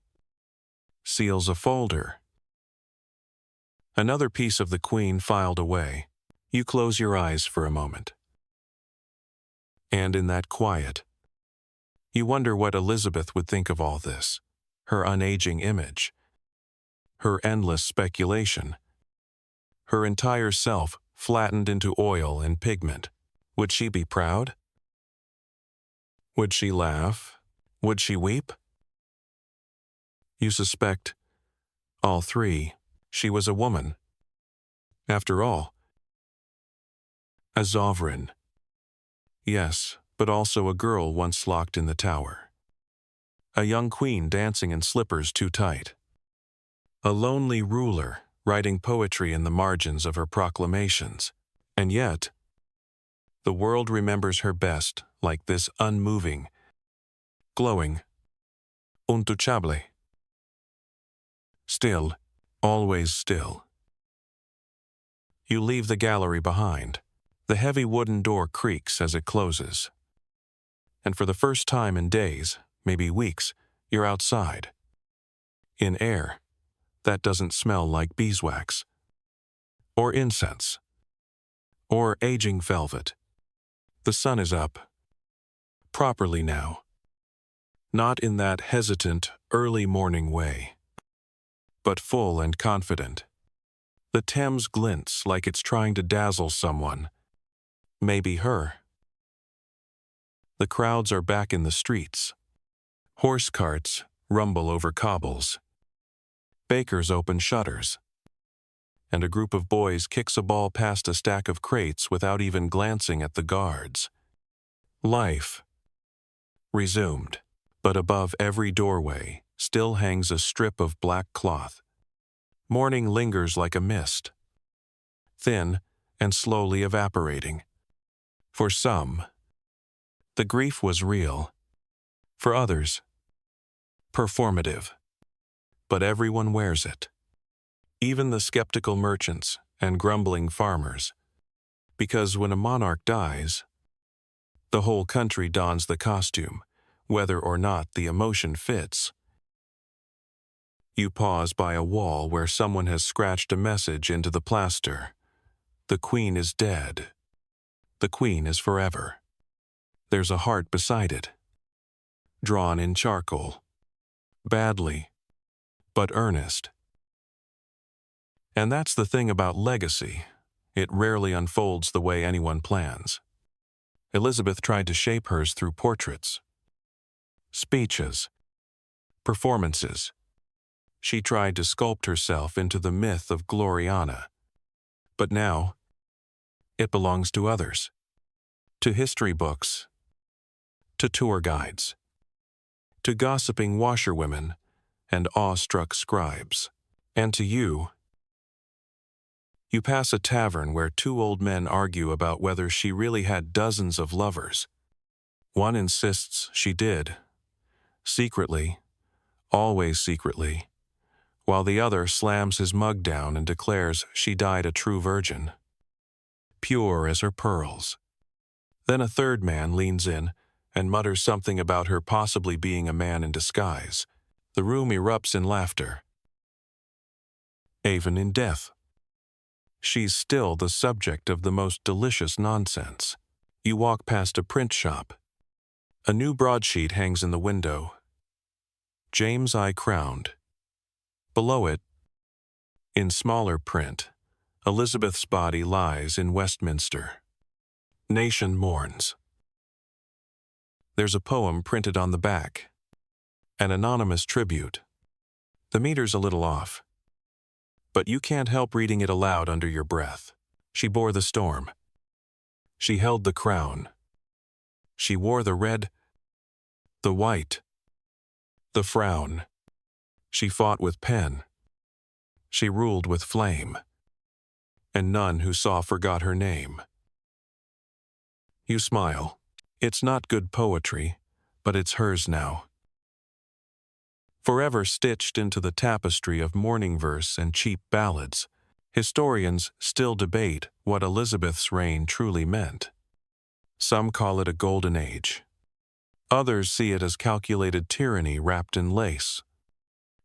seals a folder. Another piece of the Queen filed away. You close your eyes for a moment. And in that quiet, you wonder what Elizabeth would think of all this, her unaging image, her endless speculation, her entire self flattened into oil and pigment. Would she be proud? Would she laugh? Would she weep? You suspect all three. She was a woman. After all, a sovereign. Yes, but also a girl once locked in the tower. A young queen dancing in slippers too tight. A lonely ruler writing poetry in the margins of her proclamations. And yet, the world remembers her best like this unmoving, glowing, intouchable. Still, always still. You leave the gallery behind. The heavy wooden door creaks as it closes. And for the first time in days, maybe weeks, you're outside. In air that doesn't smell like beeswax, or incense, or aging velvet. The sun is up. Properly now. Not in that hesitant, early morning way, but full and confident. The Thames glints like it's trying to dazzle someone. Maybe her. The crowds are back in the streets. Horse carts rumble over cobbles. Bakers open shutters. And a group of boys kicks a ball past a stack of crates without even glancing at the guards. Life resumed. But above every doorway still hangs a strip of black cloth. Morning lingers like a mist, thin and slowly evaporating. For some, the grief was real. For others, performative. But everyone wears it. Even the skeptical merchants and grumbling farmers. Because when a monarch dies, the whole country dons the costume, whether or not the emotion fits. You pause by a wall where someone has scratched a message into the plaster. The Queen is dead. The Queen is forever. There's a heart beside it, drawn in charcoal. Badly, but earnest. And that's the thing about legacy. It rarely unfolds the way anyone plans. Elizabeth tried to shape hers through portraits, speeches, performances. She tried to sculpt herself into the myth of Gloriana. But now, it belongs to others. To history books, to tour guides, to gossiping washerwomen and awestruck scribes, and to you. You pass a tavern where two old men argue about whether she really had dozens of lovers. One insists she did, secretly, always secretly, while the other slams his mug down and declares she died a true virgin, pure as her pearls. Then a third man leans in and mutters something about her possibly being a man in disguise. The room erupts in laughter. Even in death, she's still the subject of the most delicious nonsense. You walk past a print shop. A new broadsheet hangs in the window. James I. crowned. Below it, in smaller print, Elizabeth's body lies in Westminster. Nation mourns. There's a poem printed on the back. An anonymous tribute. The meter's a little off, but you can't help reading it aloud under your breath. She bore the storm. She held the crown. She wore the red, the white, the frown. She fought with pen. She ruled with flame. And none who saw forgot her name. You smile. It's not good poetry, but it's hers now. Forever stitched into the tapestry of mourning verse and cheap ballads, historians still debate what Elizabeth's reign truly meant. Some call it a golden age. Others see it as calculated tyranny wrapped in lace.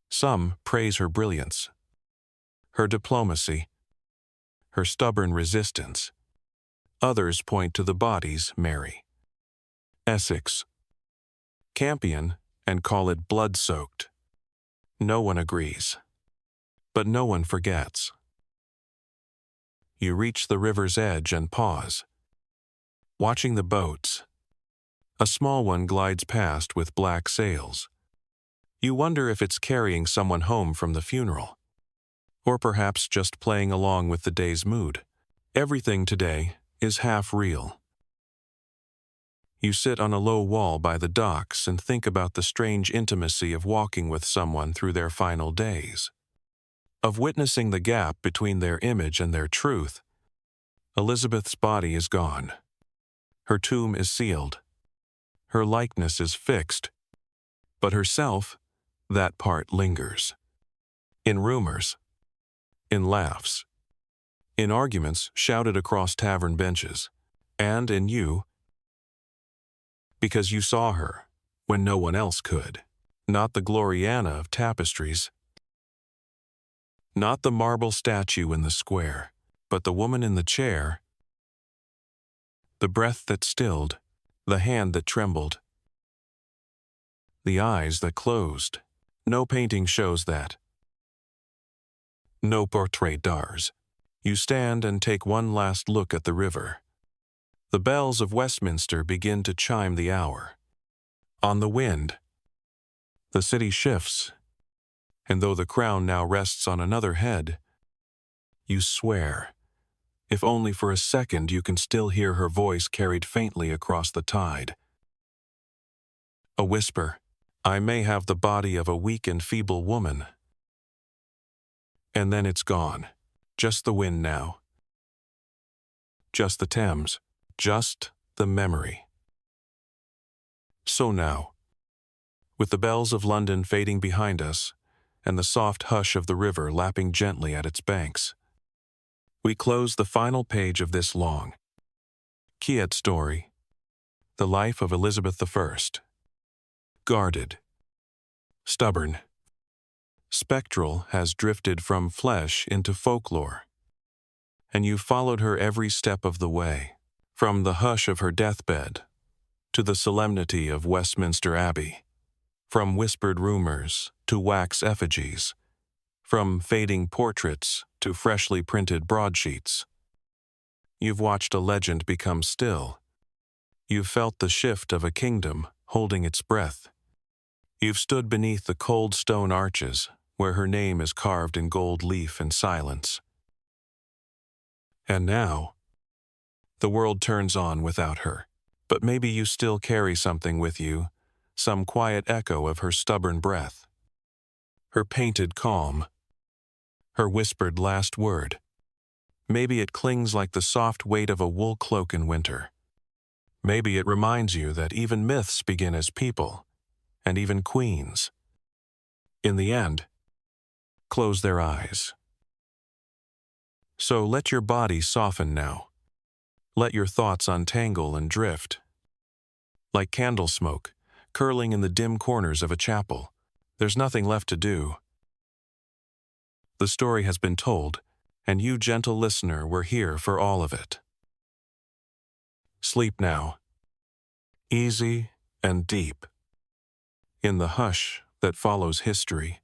Some praise her brilliance, her diplomacy, her stubborn resistance. Others point to the bodies Mary, Essex, Campion, and call it blood-soaked. No one agrees, but no one forgets. You reach the river's edge and pause, watching the boats. A small one glides past with black sails. You wonder if it's carrying someone home from the funeral, or perhaps just playing along with the day's mood. Everything today is half real. You sit on a low wall by the docks and think about the strange intimacy of walking with someone through their final days, of witnessing the gap between their image and their truth. Elizabeth's body is gone. Her tomb is sealed. Her likeness is fixed. But herself, that part lingers. In rumors, in laughs, in arguments shouted across tavern benches, and in you, because you saw her when no one else could. Not the Gloriana of tapestries, not the marble statue in the square, but the woman in the chair, the breath that stilled, the hand that trembled, the eyes that closed. No painting shows that. No portrait does. You stand and take one last look at the river. The bells of Westminster begin to chime the hour. On the wind, the city shifts, and though the crown now rests on another head, you swear, if only for a second, you can still hear her voice carried faintly across the tide. A whisper, I may have the body of a weak and feeble woman. And then it's gone. Just the wind now. Just the Thames. Just the memory. So now, with the bells of London fading behind us, and the soft hush of the river lapping gently at its banks, we close the final page of this long, quiet story, the life of Elizabeth I. Guarded, stubborn, spectral, has drifted from flesh into folklore, and you followed her every step of the way, from the hush of her deathbed to the solemnity of Westminster Abbey, from whispered rumors to wax effigies, from fading portraits to freshly printed broadsheets. You've watched a legend become still. You've felt the shift of a kingdom holding its breath. You've stood beneath the cold stone arches where her name is carved in gold leaf and silence. And now, the world turns on without her, but maybe you still carry something with you, some quiet echo of her stubborn breath, her painted calm, her whispered last word. Maybe it clings like the soft weight of a wool cloak in winter. Maybe it reminds you that even myths begin as people, and even queens, in the end, close their eyes. So let your body soften now. Let your thoughts untangle and drift. Like candle smoke, curling in the dim corners of a chapel, there's nothing left to do. The story has been told, and you, gentle listener, were here for all of it. Sleep now, easy and deep, in the hush that follows history.